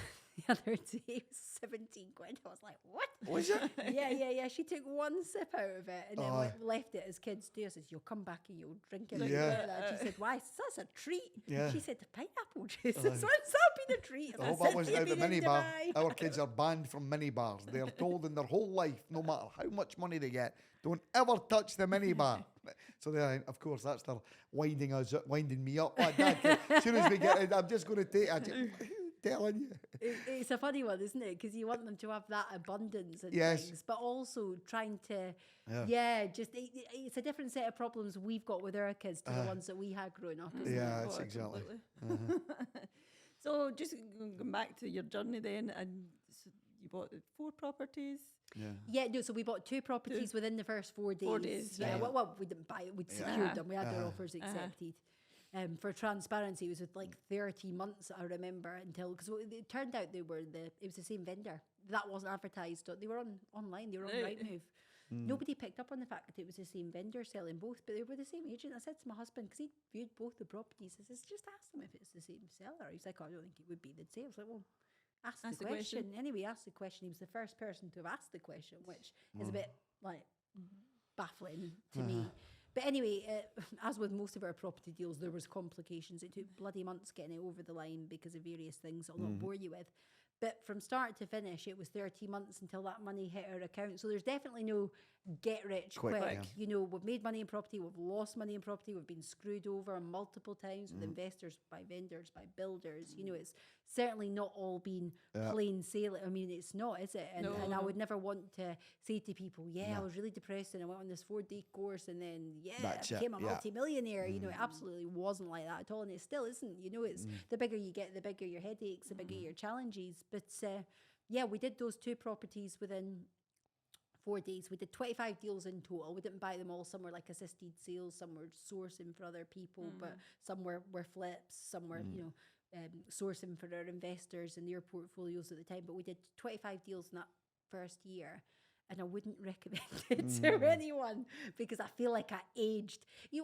Speaker 2: other day. It was 17 quid. I was like, what?
Speaker 3: Was it?
Speaker 2: Yeah. She took one sip out of it and then
Speaker 3: Aye.
Speaker 2: left it as kids do. I says, you'll come back and you'll drink it.
Speaker 3: Yeah.
Speaker 2: She said, why? I said, that's a treat.
Speaker 3: Yeah.
Speaker 2: She said, the pineapple juice. When's that been a treat?
Speaker 3: I hope
Speaker 2: said,
Speaker 3: that was
Speaker 2: "You've
Speaker 3: out the
Speaker 2: been in
Speaker 3: minibar.
Speaker 2: Dubai."
Speaker 3: Our kids are banned from minibars. They are told in their whole life, no matter how much money they get, don't ever touch the minibar. So then, of course, that's their winding me up. Like that. As soon as we get it, I'm just going to take it. Telling you.
Speaker 2: It's a funny one, isn't it? Because you want them to have that abundance and
Speaker 3: Yes.
Speaker 2: things, but also trying to,
Speaker 3: Yeah.
Speaker 2: it's a different set of problems we've got with our kids to the ones that we had growing up. Isn't
Speaker 3: Yeah,
Speaker 2: it?
Speaker 3: that's exactly.
Speaker 1: Completely. So just going back to your journey then, and so you bought 4 properties.
Speaker 3: Yeah.
Speaker 2: Yeah, no, so we bought 2 properties within the first 4 days.
Speaker 1: 4 days,
Speaker 2: Yeah,
Speaker 1: right.
Speaker 2: well, we didn't buy it, we'd secured them, we had our offers accepted. For transparency, it was with like 30 months, I remember, until, because it turned out it was the same vendor. That wasn't advertised. They were online, they were on
Speaker 1: Right.
Speaker 2: Rightmove. Nobody picked up on the fact that it was the same vendor selling both, but they were the same agent. I said to my husband, because he viewed both the properties, I says, just ask them if it's the same seller. He's like, oh, I don't think it would be. They'd say, I was like, well, ask the question. Anyway, he asked the question. He was the first person to have asked the question, which is a bit like baffling to me. But anyway, as with most of our property deals, there was complications. It took bloody months getting it over the line because of various things I'll not bore you with. But from start to finish, it was 30 months until that money hit our account. So there's definitely no get rich quick.
Speaker 3: Yeah.
Speaker 2: You know, we've made money in property, we've lost money in property, we've been screwed over multiple times with investors, by vendors, by builders. You know, it's certainly not all been plain sailing. I mean, it's not, is it? And, I would never want to say to people, I was really depressed and I went on this 4-day course and then, I became a multi-millionaire. You know, it absolutely wasn't like that at all. And it still isn't. You know, it's the bigger you get, the bigger your headaches, the bigger your challenges. But we did those 2 properties within 4 days. We did 25 deals in total. We didn't buy them all. Some were like assisted sales, some were sourcing for other people, but some were flips, some were, you know, sourcing for our investors and their portfolios at the time. But we did 25 deals in that first year. And I wouldn't recommend it to anyone because I feel like I aged. You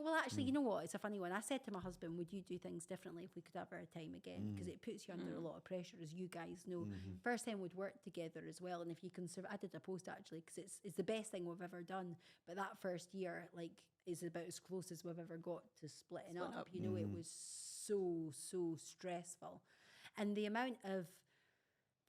Speaker 2: know what? It's a funny one. I said to my husband, would you do things differently if we could have our time again? Because it puts you under a lot of pressure, as you guys know. First time we'd work together as well. And if you can I did a post actually because it's the best thing we've ever done. But that first year, like, is about as close as we've ever got to splitting up. You know, it was so stressful. And the amount of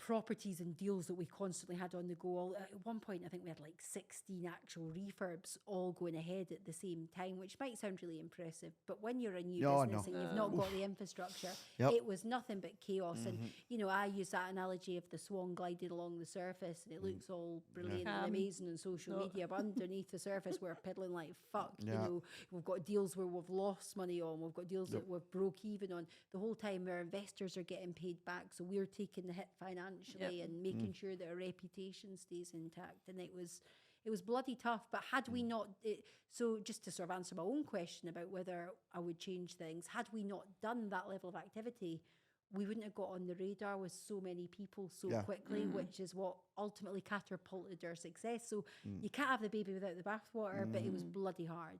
Speaker 2: properties and deals that we constantly had on the go. At one point, I think we had like 16 actual refurbs all going ahead at the same time, which might sound really impressive, but when you're a new business and you've not got the infrastructure, it was nothing but chaos. And, you know, I use that analogy of the swan gliding along the surface and it looks all brilliant and amazing on social media, but underneath the surface, we're peddling like fuck. You know, we've got deals where we've lost money on, we've got deals that we've broke even on. The whole time our investors are getting paid back, so we're taking the hit financially and making sure that our reputation stays intact. And it was bloody tough. But had we not, so just to sort of answer my own question about whether I would change things, had we not done that level of activity, we wouldn't have got on the radar with so many people so quickly, which is what ultimately catapulted our success. So you can't have the baby without the bathwater, but it was bloody hard.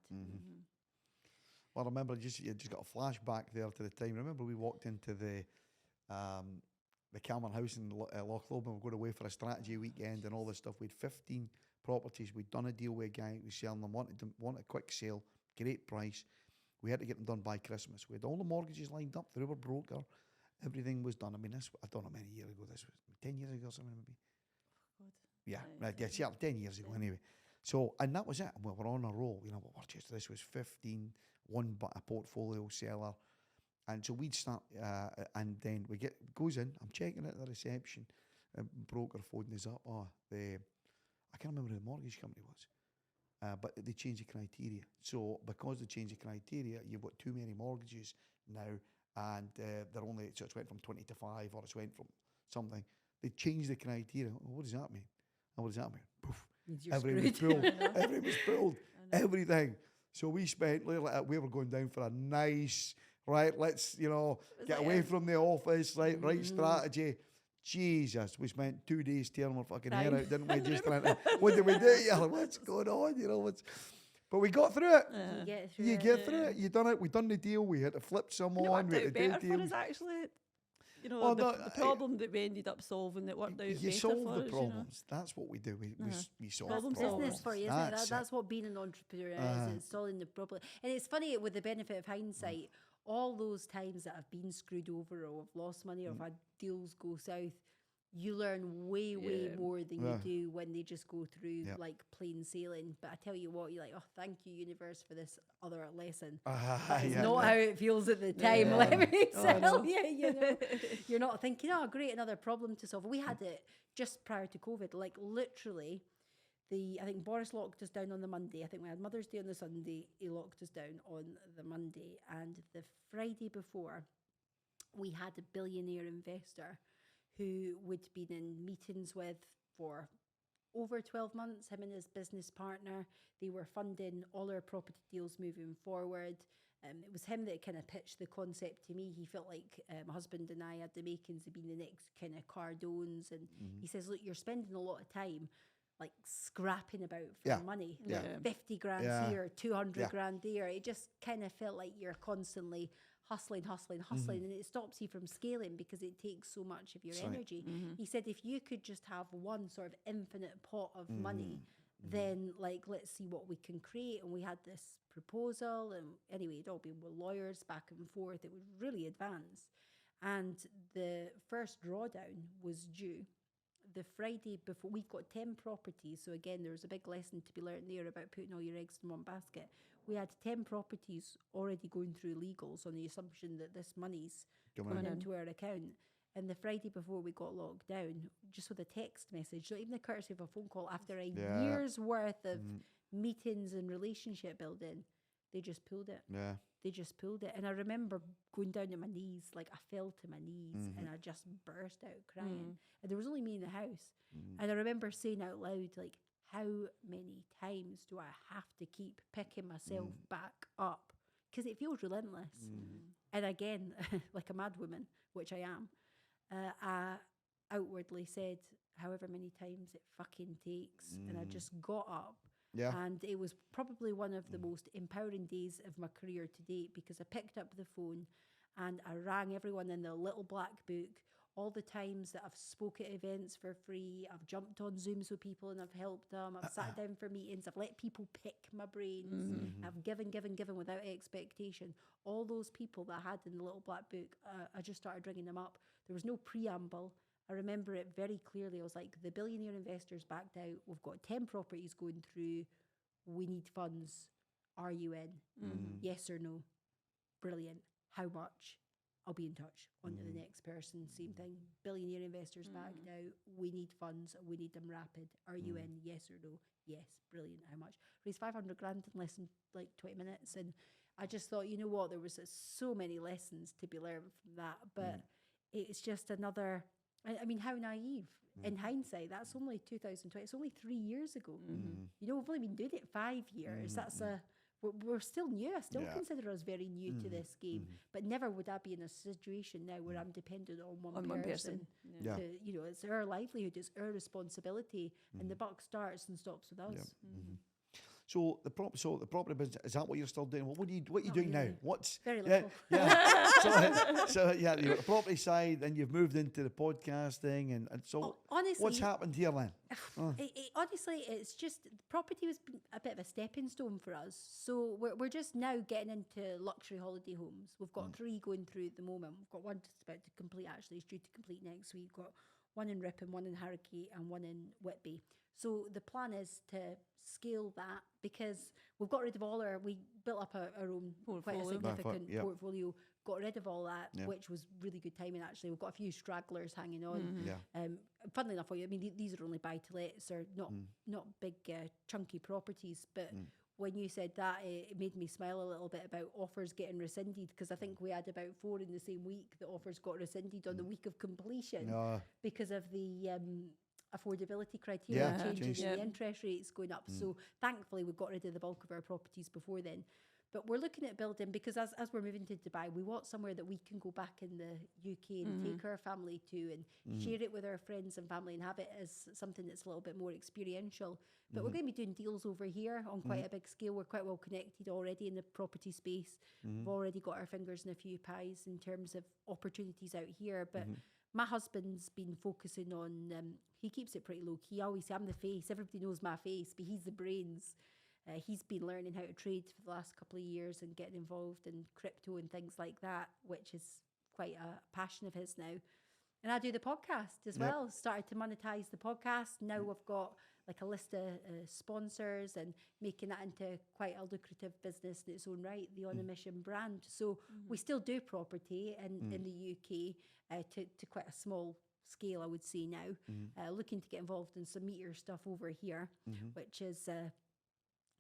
Speaker 3: Well, I remember you just got a flashback there to the time. Remember we walked into the Cameron House in Loch Lomond. We were going away for a strategy weekend and all this stuff. We had 15 properties. We'd done a deal with a guy who was selling them, wanted a quick sale, great price. We had to get them done by Christmas. We had all the mortgages lined up through our broker. Everything was done. I mean, this, I don't know how many years ago this was. 10 years ago or something maybe.
Speaker 1: God.
Speaker 3: Yeah, right. Yeah, 10 years ago anyway. So, and that was it. And we were on a roll. You know, this was 15, one but a portfolio seller. And so we'd start, and then goes in. I'm checking at the reception. Broker phoned us up. I can't remember who the mortgage company was, but they changed the criteria. So because they changed the criteria, you've got too many mortgages now, and they're only, so it's went from 20 to 5, or it's went from something. They changed the criteria. Well, what does that mean? And what does that mean? Poof. Everything was pulled. Everything was pulled. Everything. So we spent, we were going down for a nice, right, let's, get away from the office, right strategy. Jesus, we spent 2 days tearing our fucking hair out, didn't we? Just trying to, what did we do? What's going on? But we got through it. You get through it. You done it. We done the deal. We had to flip someone.
Speaker 1: We had to do better for us, actually. The problem that we ended up solving that worked out better for us.
Speaker 3: You solve the problems. That's what we do. We solve
Speaker 2: problem
Speaker 3: problems.
Speaker 2: Business for you, isn't it? That's what being an entrepreneur is. It's solving the problem. And it's funny, with the benefit of hindsight, all those times that I've been screwed over or I've lost money or I've had deals go south, you learn way more than you do when they just go through like plain sailing. But I tell you what, you're like, oh, thank you, universe, for this other lesson. It's not how it feels at the time. Let me tell you, you're not thinking, oh, great, another problem to solve. We had it just prior to COVID, like literally. I think Boris locked us down on the Monday. I think we had Mother's Day on the Sunday. He locked us down on the Monday. And the Friday before, we had a billionaire investor who we'd been in meetings with for over 12 months, him and his business partner. They were funding all our property deals moving forward. It was him that kind of pitched the concept to me. He felt like my husband and I had the makings of being the next kind of Cardones. And he says, look, you're spending a lot of time like scrapping about for money, 50 grand here, 200 grand there. It just kind of felt like you're constantly hustling, and it stops you from scaling because it takes so much of your energy. He said, if you could just have one sort of infinite pot of money, then like, let's see what we can create. And we had this proposal, and anyway, it'd all been with lawyers back and forth. It was really advanced. And the first drawdown was due the Friday before. We've got 10 properties. So again, there's a big lesson to be learned there about putting all your eggs in one basket. We had 10 properties already going through legals on the assumption that this money's coming into our account. And the Friday before we got locked down, just with a text message, not even the courtesy of a phone call, after a year's worth of meetings and relationship building, they just pulled it. Yeah. They just pulled it. And I remember going down to my knees, like I fell to my knees and I just burst out crying. And there was only me in the house. And I remember saying out loud, like, how many times do I have to keep picking myself back up? Because it feels relentless. And again, like a mad woman, which I am, I outwardly said, however many times it fucking takes. And I just got up. Yeah. And it was probably one of the most empowering days of my career to date, because I picked up the phone and I rang everyone in the little black book. All the times that I've spoke at events for free, I've jumped on Zooms with people and I've helped them, I've sat down for meetings, I've let people pick my brains, I've given without expectation. All those people that I had in the little black book, I just started ringing them up. There was no preamble. I remember it very clearly. I was like, the billionaire investors backed out. We've got 10 properties going through. We need funds. Are you in? Yes or no? Brilliant. How much? I'll be in touch. On to the next person. Same thing. Billionaire investors backed out. We need funds. We need them rapid. Are you in? Yes or no? Yes. Brilliant. How much? Raised 500 grand in less than like 20 minutes. And I just thought, you know what? There was so many lessons to be learned from that. But it's just another, I mean, how naive. In hindsight, that's only 2020. It's only 3 years ago. You know, we've only been doing it 5 years. We're still new. I still consider us very new to this game. But never would I be in a situation now where I'm dependent on one person.
Speaker 1: Yeah.
Speaker 2: To, you know, it's our livelihood, it's our responsibility, and the buck starts and stops with us.
Speaker 3: So the property business, is that what you're still doing? What are you
Speaker 2: Not
Speaker 3: doing now?
Speaker 2: really.
Speaker 3: What's
Speaker 2: Very little.
Speaker 3: so yeah, you've got the property side, then you've moved into the podcasting, and so
Speaker 2: Honestly,
Speaker 3: what's happened here then?
Speaker 2: honestly, it's just property was a bit of a stepping stone for us. So we're just now getting into luxury holiday homes. We've got 3 going through at the moment. We've got one just about to complete. Actually, it's due to complete next week. We've got one in Ripon, one in Harrogate, and one in Whitby. So the plan is to scale that because we've got rid of we built up our own quite a significant portfolio, got rid of all that, which was really good timing actually. We've got a few stragglers hanging on. Funnily enough, I mean, these are only buy-to-lets, or not big chunky properties, but when you said that, it made me smile a little bit about offers getting rescinded, because I think we had about 4 in the same week that offers got rescinded on the week of completion because of the affordability criteria changes and the interest rates going up. So thankfully we got rid of the bulk of our properties before then. But we're looking at building, because as we're moving to Dubai, we want somewhere that we can go back in the UK and take our family to and share it with our friends and family and have it as something that's a little bit more experiential. But we're going to be doing deals over here on quite a big scale. We're quite well connected already in the property space. We've already got our fingers in a few pies in terms of opportunities out here. But my husband's been focusing on, he keeps it pretty low key. I always say I'm the face. Everybody knows my face, but he's the brains. He's been learning how to trade for the last couple of years and getting involved in crypto and things like that, which is quite a passion of his now. And I do the podcast as well. Started to monetize the podcast. Now we've got like a list of sponsors and making that into quite a lucrative business in its own right, the On a Mission brand. So we still do property in the UK to quite a small scale, I would say now. Looking to get involved in some meteor stuff over here, which is...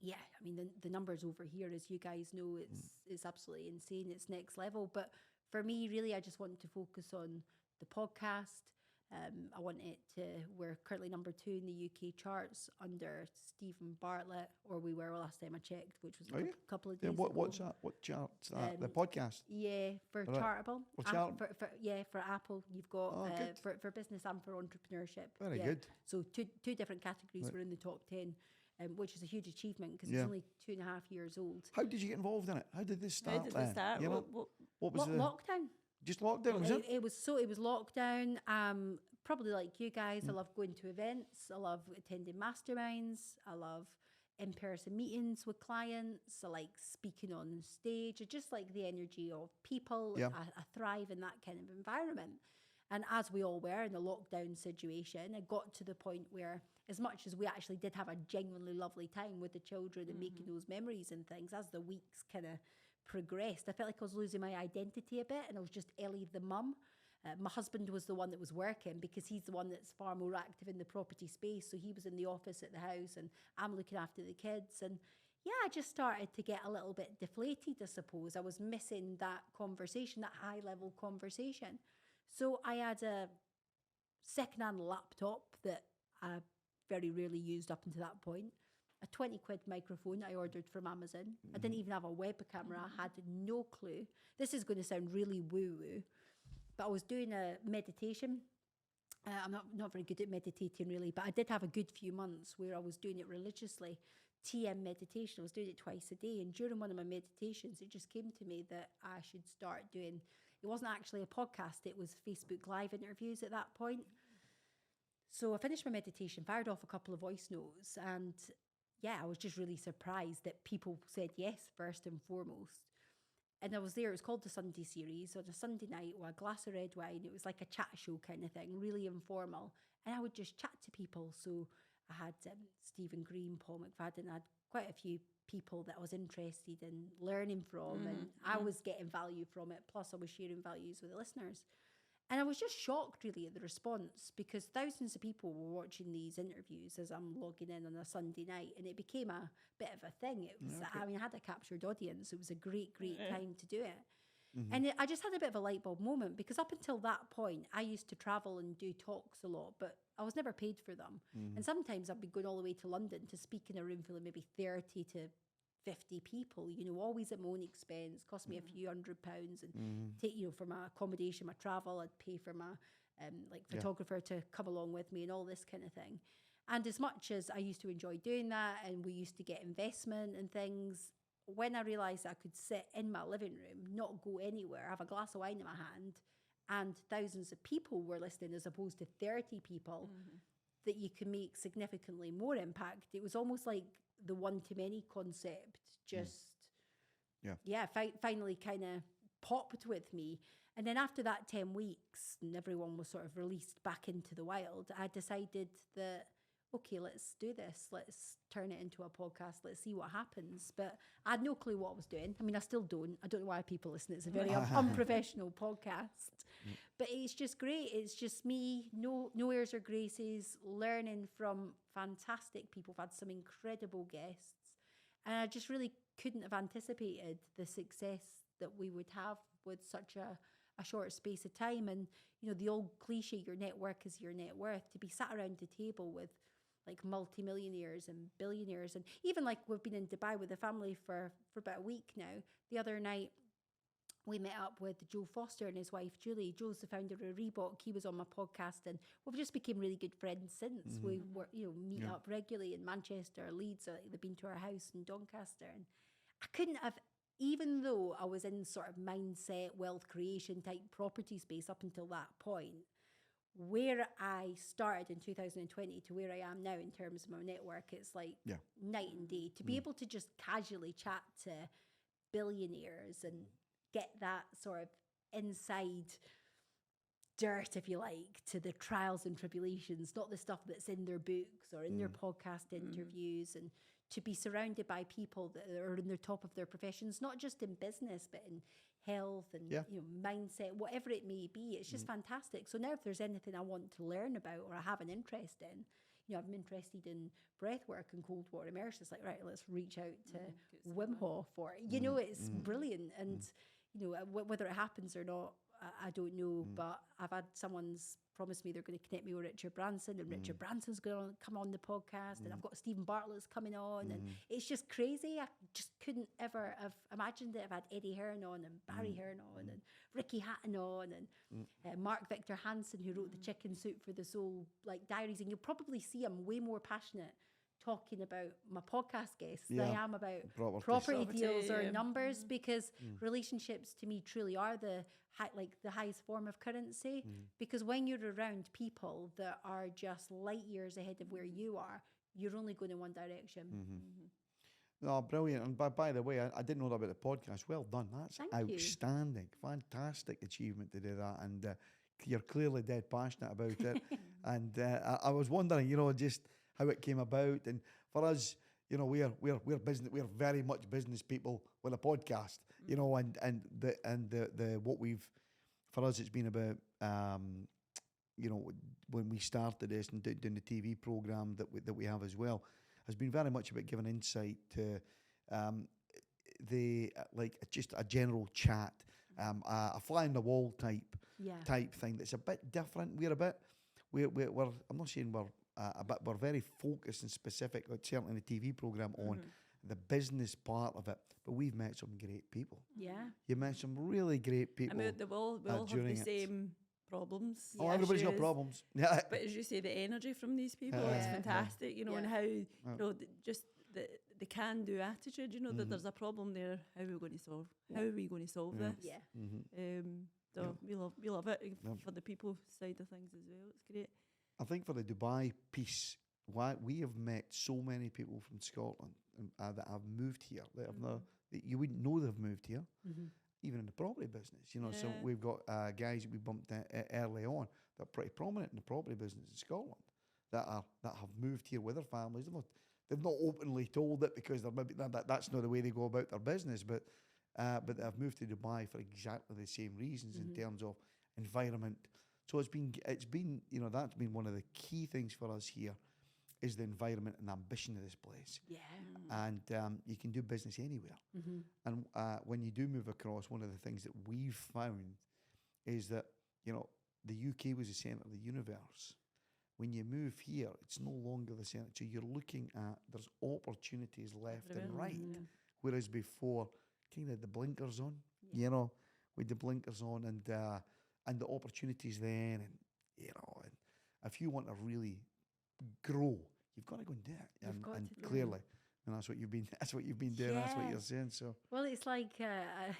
Speaker 2: I mean, the numbers over here, as you guys know, it's absolutely insane. It's next level. But for me, really, I just wanted to focus on the podcast. I want it to, we're currently number 2 in the UK charts under Stephen Bartlett, or we were last time I checked, which was a couple of days ago.
Speaker 3: What's that? What chart's that? The podcast?
Speaker 2: Yeah, for Chartable. For Apple, you've got for business and for entrepreneurship.
Speaker 3: Very good.
Speaker 2: So two different categories were in the top 10. Which is a huge achievement because it's only 2.5 years old.
Speaker 3: How did you get involved in it? How did this start?
Speaker 1: You know,
Speaker 3: what was
Speaker 2: lockdown?
Speaker 3: Just lockdown, was it?
Speaker 2: It was lockdown. Probably like you guys, I love going to events. I love attending masterminds. I love in-person meetings with clients. I like speaking on stage. I just like the energy of people. I thrive in that kind of environment. And as we all were in the lockdown situation, it got to the point where, as much as we actually did have a genuinely lovely time with the children and making those memories and things, as the weeks kind of progressed, I felt like I was losing my identity a bit, and I was just Ellie the mum. My husband was the one that was working because he's the one that's far more active in the property space. So he was in the office at the house and I'm looking after the kids. And I just started to get a little bit deflated, I suppose. I was missing that conversation, that high-level conversation. So I had a second-hand laptop that I very rarely used up until that point. A 20 quid microphone I ordered from Amazon. I didn't even have a web camera. I had no clue. This is going to sound really woo-woo, but I was doing a meditation. I'm not very good at meditating really, but I did have a good few months where I was doing it religiously. TM meditation. I was doing it twice a day. And during one of my meditations, it just came to me that I should start doing... It wasn't actually a podcast, it was Facebook Live interviews at that point. So I finished my meditation, fired off a couple of voice notes, and I was just really surprised that people said yes first and foremost. And I was there, it was called the Sunday series, on a Sunday night with a glass of red wine. It was like a chat show kind of thing, really informal. And I would just chat to people. So I had Stephen Green, Paul McFadden, I had quite a few people that I was interested in learning from, and I was getting value from it. Plus I was sharing values with the listeners. And I was just shocked really at the response, because thousands of people were watching these interviews as I'm logging in on a Sunday night, and it became a bit of a thing. It was, I mean, I had a captured audience. It was a great time to do it. And I just had a bit of a light bulb moment, because up until that point, I used to travel and do talks a lot, but I was never paid for them. And sometimes I'd be going all the way to London to speak in a room full of maybe 30 to 50 people, you know, always at my own expense, cost me a few £100, and take, you know, for my accommodation, my travel, I'd pay for my photographer to come along with me and all this kind of thing. And as much as I used to enjoy doing that, and we used to get investment and things, when I realised I could sit in my living room, not go anywhere, have a glass of wine in my hand, and thousands of people were listening as opposed to 30 people, that you can make significantly more impact. It was almost like the one-to-many concept just, finally kind of popped with me. And then after that 10 weeks, and everyone was sort of released back into the wild, I decided that, okay, let's do this. Let's turn it into a podcast. Let's see what happens. But I had no clue what I was doing. I mean, I still don't. I don't know why people listen. It's a very unprofessional podcast. But it's just great. It's just me, no airs or graces, learning from fantastic people. I've had some incredible guests. And I just really couldn't have anticipated the success that we would have with such a short space of time. And, you know, the old cliche, your network is your net worth, to be sat around the table with like multimillionaires and billionaires. And even like we've been in Dubai with the family for about a week now. The other night we met up with Joe Foster and his wife Julie. Joe's the founder of Reebok. He was on my podcast, and we've just become really good friends since. We were, you know, meet up regularly in Manchester, Leeds. They've been to our house in Doncaster. And I couldn't have, even though I was in sort of mindset, wealth creation type property space up until that point, where I started in 2020 to where I am now in terms of my network, it's like night and day. To be able to just casually chat to billionaires and get that sort of inside dirt, if you like, to the trials and tribulations, not the stuff that's in their books or in their podcast interviews, and to be surrounded by people that are in the top of their professions, not just in business, but in health and you know, mindset, whatever it may be. It's just fantastic. So now if there's anything I want to learn about or I have an interest in, you know, I'm interested in breath work and cold water immersion. It's like, right, let's reach out to Wim Hof, or, you know, it's brilliant. And, you know, whether it happens or not, I don't know, but I've had someone's promised me they're going to connect me with Richard Branson, and Richard Branson's going to come on the podcast, and I've got Stephen Bartlett's coming on, and it's just crazy. I just couldn't ever have imagined it. I've had Eddie Hearn on, and Barry Hearn on, and Ricky Hatton on, and Mark Victor Hansen, who wrote the Chicken Soup for the Soul like diaries, and you'll probably see I'm way more passionate talking about my podcast guests than I am about property deals or numbers, because relationships to me truly are the highest form of currency, because when you're around people that are just light years ahead of where you are, you're only going in one direction.
Speaker 3: No, brilliant. And by the way, I didn't know that about the podcast. Well done. That's outstanding. Fantastic achievement to do that. And you're clearly dead passionate about it. And I was wondering, you know, just how it came about. And for us, you know, we're business. We're very much business people with a podcast. You know, and the what we've, for us, it's been about you know, when we started this and doing the TV program that we have as well, has been very much about giving insight to just a general chat, a fly on the wall type thing that's a bit different. We're I'm not saying we're very focused and specific, like certainly in the TV program, on the business part of it. But we've met some great people. Yeah, you met some really great people.
Speaker 1: I mean, we all have the same problems.
Speaker 3: Oh, everybody's got problems. Yeah,
Speaker 1: but as you say, the energy from these people, it's fantastic. You know, and how you know just the can-do attitude. You know that there's a problem there. How are we going to solve? How are we going to solve this? So we love it for the people side of things as well. It's great.
Speaker 3: I think for the Dubai piece, why we have met so many people from Scotland that have moved here. That have that you wouldn't know they've moved here. even in the property business, you know. So
Speaker 1: Yeah.
Speaker 3: we've got guys that we bumped early on that are pretty prominent in the property business in Scotland that have moved here with their families. They've not openly told it because they're maybe that's not the way they go about their business, but they've moved to Dubai for exactly the same reasons in terms of environment. So it's been that's been one of the key things for us here, is the environment and ambition of this place.
Speaker 2: Yeah.
Speaker 3: And you can do business anywhere. And when you do move across, one of the things that we've found is that, you know, the UK was the centre of the universe. When you move here, it's no longer the centre. So you're looking at, there's opportunities left and right. Whereas before, kind of the blinkers on, you know, with the blinkers on and the opportunities then, and, you know, and if you want to really grow, you've got to go and do it. And clearly, and that's what you've been doing. That's what you're saying. So,
Speaker 2: well, it's like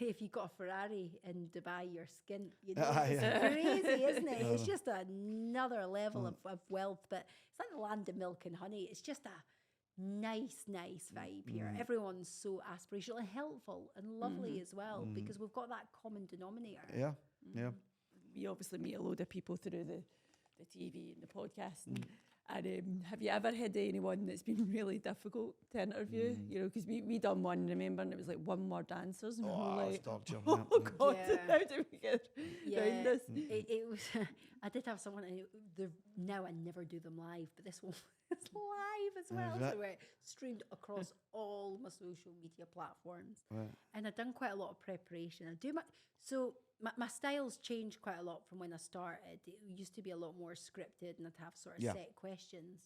Speaker 2: if you got a Ferrari in Dubai, you're skint. You know, it's crazy, isn't it? It's just another level of wealth. But it's like the land of milk and honey. It's just a nice vibe here. Everyone's so aspirational and helpful and lovely as well, because we've got that common denominator.
Speaker 3: Yeah.
Speaker 1: We obviously meet a load of people through the TV and the podcast. And have you ever had anyone that's been really difficult to interview? You know, because we done one, remember, and it was like one word answers. And we were like,
Speaker 3: torture.
Speaker 1: oh God, how do we get around this?
Speaker 2: It was. I did have someone. Now I never do them live, but this one was live as well. So we're streamed across all my social media platforms, and I've done quite a lot of preparation. My style's changed quite a lot from when I started. It used to be a lot more scripted, and I'd have sort of set questions.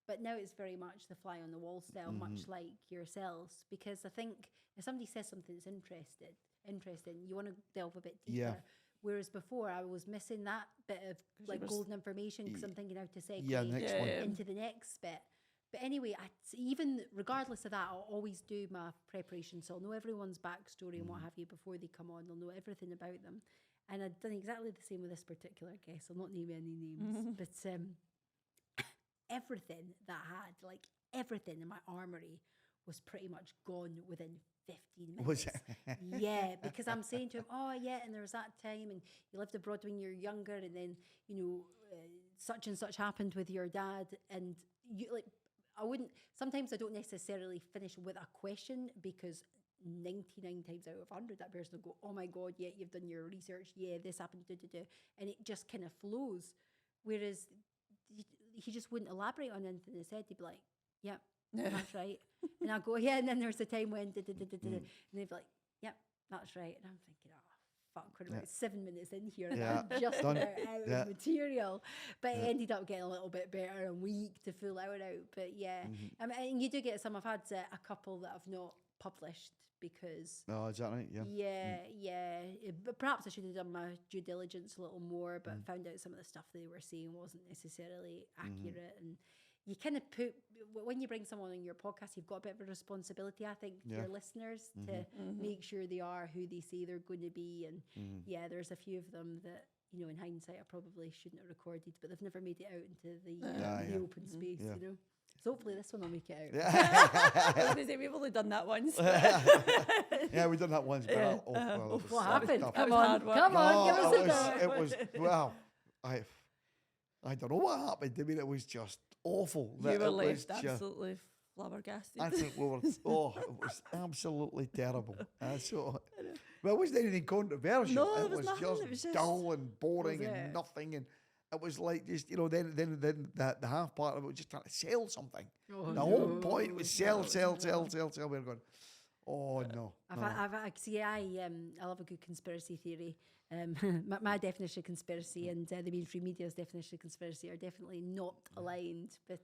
Speaker 2: But now it's very much the fly on the wall style, much like yourselves. Because I think if somebody says something that's interesting, you want to delve a bit deeper.
Speaker 3: Yeah.
Speaker 2: Whereas before, I was missing that bit of like golden information because I'm thinking how to segue into the next bit. But anyway, even regardless of that, I'll always do my preparation. So I'll know everyone's backstory and what have you before they come on. I'll know everything about them. And I've done exactly the same with this particular guest. I'll not name any names. But everything that I had, like everything in my armoury was pretty much gone within 15 minutes.
Speaker 3: Was it?
Speaker 2: Yeah, because I'm saying to him, oh yeah, and there was that time and you lived abroad when you're younger and then, you know, such and such happened with your dad, and you like, sometimes I don't necessarily finish with a question because 99 times out of 100 that person will go, oh my God, yeah, you've done your research, yeah, this happened, and it just kind of flows. Whereas he just wouldn't elaborate on anything they said. He'd be like, yeah, that's right. And I'll go, yeah, and then there's a time when and they'd be like, yep, that's right. And I'm thinking, oh fuck, we're about 7 minutes in here and I'm just about out of material. But it ended up getting a little bit better and weak to full hour out. But yeah, I mean, and you do get some. I've had a couple that I've not published because
Speaker 3: is that right?
Speaker 2: But perhaps I should have done my due diligence a little more, but found out some of the stuff they were saying wasn't necessarily accurate. And you kind of when you bring someone on your podcast, you've got a bit of a responsibility, I think, your listeners to make sure they are who they say they're going to be. And there's a few of them that, you know, in hindsight, I probably shouldn't have recorded, but they've never made it out into the open space, you know. So hopefully this one will make it out.
Speaker 1: I was going to say, we've only done that once.
Speaker 3: Yeah, we've done that once. But
Speaker 2: what happened?
Speaker 3: Tough.
Speaker 2: Come on, give us a go.
Speaker 3: It was, well, I don't know what happened. I mean, it was just awful.
Speaker 1: You were left absolutely flabbergasted.
Speaker 3: I think we were, it was absolutely terrible. Well, it wasn't anything controversial.
Speaker 1: No,
Speaker 3: it was
Speaker 1: nothing.
Speaker 3: just
Speaker 1: It was just
Speaker 3: dull and boring and nothing. And it was like just, you know, then the half part of it was just trying to sell something. The whole point was sell. We were going, oh no.
Speaker 2: I love a good conspiracy theory. My definition of conspiracy and the mainstream media's definition of conspiracy are definitely not aligned. But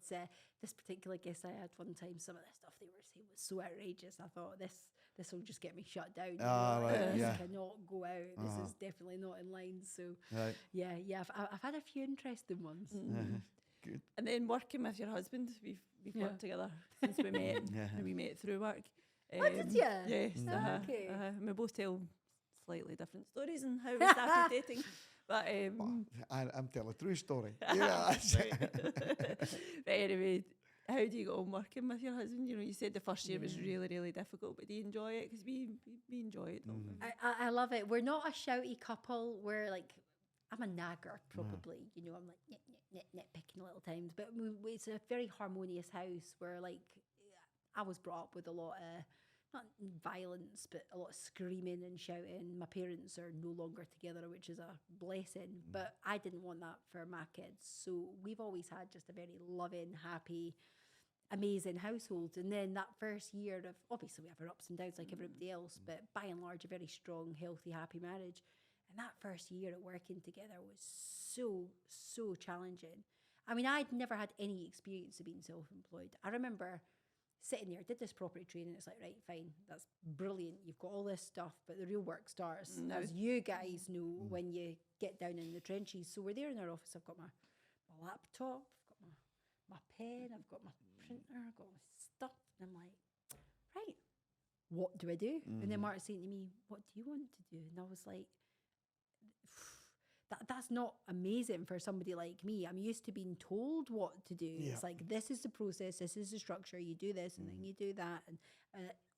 Speaker 2: this particular guest I had one time, some of the stuff they were saying was so outrageous. I thought this will just get me shut down. This cannot go out. This is definitely not in line. So I've had a few interesting ones.
Speaker 3: Good.
Speaker 1: And then working with your husband, we've worked together since we met. And we met through work.
Speaker 2: Did you?
Speaker 1: Yes.
Speaker 2: Okay.
Speaker 1: And we both tell slightly different stories and how we started dating. But
Speaker 3: I'm telling a true story.
Speaker 1: But anyway, How do you go on working with your husband? You know, you said the first year was really, really difficult, but do you enjoy it? Because we enjoy it, don't we?
Speaker 2: I love it. We're not a shouty couple. We're like, I'm a nagger, probably. You know, I'm like nitpicking little times. But it's a very harmonious house where, like, I was brought up with a lot of, not violence, but a lot of screaming and shouting. My parents are no longer together, which is a blessing. But I didn't want that for my kids. So we've always had just a very loving, happy, amazing household. And then that first year of, obviously we have our ups and downs like everybody else, but by and large a very strong, healthy, happy marriage. And that first year of working together was so challenging. I mean, I'd never had any experience of being self-employed. I remember sitting there, did this property training, it's like, right, fine, that's brilliant, you've got all this stuff, but the real work starts, as you guys know, when you get down in the trenches. So we're there in our office, I've got my laptop, I've got my pen, I've got my printer, I've got my stuff, and I'm like, right, what do I do? And then Mark's saying to me, what do you want to do? And I was like, that's not amazing for somebody like me. I'm used to being told what to do. Yeah. It's like, this is the process, this is the structure, you do this and then you do that. And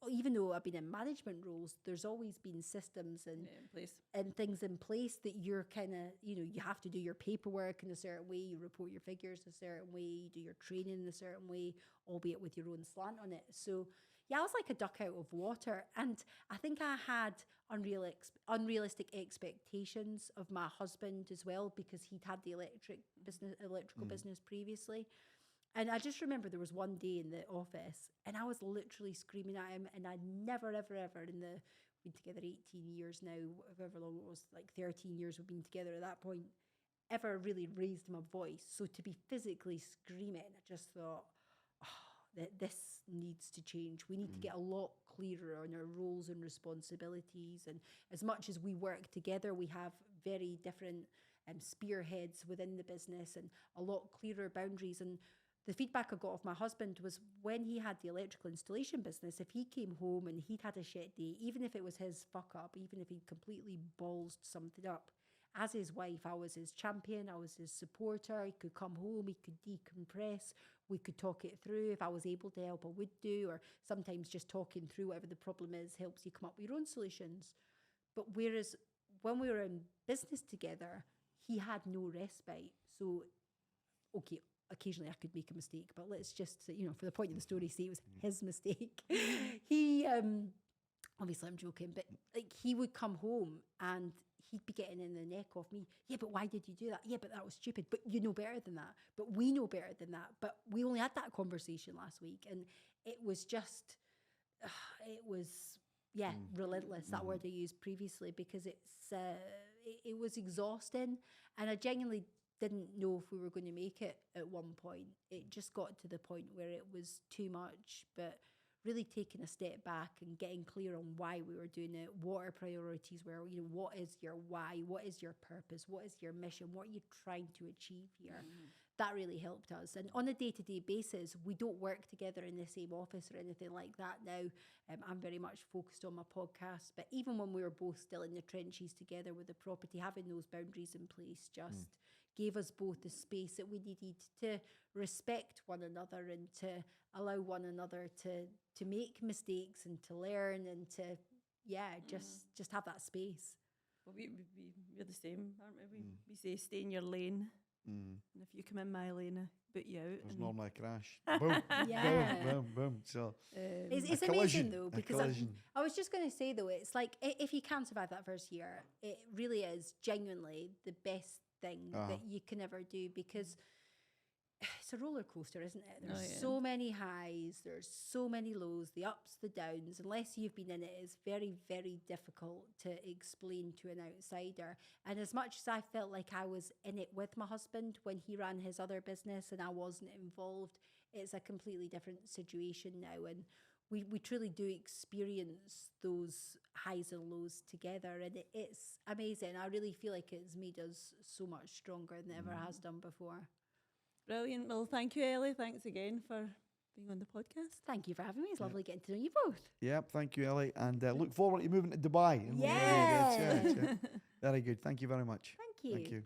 Speaker 2: even though I've been in management roles, there's always been systems and things in place that you're kind of, you know, you have to do your paperwork in a certain way, you report your figures a certain way, you do your training in a certain way, albeit with your own slant on it. So yeah, I was like a duck out of water. And I think I had unrealistic expectations of my husband as well, because he'd had the electrical business previously. And I just remember there was one day in the office and I was literally screaming at him, and I never, ever, ever we've been together 18 years now, however long it was, like 13 years we've been together at that point, ever really raised my voice. So to be physically screaming, I just thought, that this needs to change. We need to get a lot clearer on our roles and responsibilities. And as much as we work together, we have very different spearheads within the business and a lot clearer boundaries. And the feedback I got of my husband was, when he had the electrical installation business, if he came home and he'd had a shit day, even if it was his fuck up, even if he'd completely ballsed something up, as his wife, I was his champion, I was his supporter. He could come home, he could decompress, we could talk it through. If I was able to help, I would do. Or sometimes just talking through whatever the problem is helps you come up with your own solutions. But whereas when we were in business together, he had no respite. So, okay, occasionally I could make a mistake, but let's just, you know, for the point of the story, say it was his mistake. He, obviously I'm joking, but like, he would come home and he'd be getting in the neck of me. Yeah, but why did you do that? Yeah, but that was stupid. But you know better than that. But we know better than that. But we only had that conversation last week. And it was just, relentless, that word I used previously, because it was exhausting. And I genuinely didn't know if we were going to make it at one point. It just got to the point where it was too much. But really taking a step back and getting clear on why we were doing it, what our priorities were, you know, what is your why, what is your purpose, what is your mission, what are you trying to achieve here? That really helped us. And on a day-to-day basis, we don't work together in the same office or anything like that now. I'm very much focused on my podcast, but even when we were both still in the trenches together with the property, having those boundaries in place just gave us both the space that we needed to respect one another and to allow one another to make mistakes and to learn and to, just have that space.
Speaker 1: Well, we're the same, aren't we? We say stay in your lane. And if you come in my lane, I boot you out.
Speaker 3: There's normally a crash. Boom, boom, boom. So
Speaker 2: it's amazing though, because I was just going to say though, it's like, if you can survive that first year, it really is genuinely the best thing that you can ever do, because it's a roller coaster, isn't it? There's so many highs, there's so many lows, the ups, the downs. Unless you've been in it, it's very, very difficult to explain to an outsider. And as much as I felt like I was in it with my husband when he ran his other business and I wasn't involved, it's a completely different situation now. And we truly do experience those highs and lows together, and it's amazing. I really feel like it's made us so much stronger than it ever has done before.
Speaker 1: Brilliant. Well, thank you, Ellie. Thanks again for being on the podcast.
Speaker 2: Thank you for having me. It's lovely getting to know you both.
Speaker 3: Yep, thank you, Ellie. And look forward to moving to Dubai.
Speaker 2: Yeah.
Speaker 3: Very good. Thank you very much.
Speaker 2: Thank you.
Speaker 3: Thank you.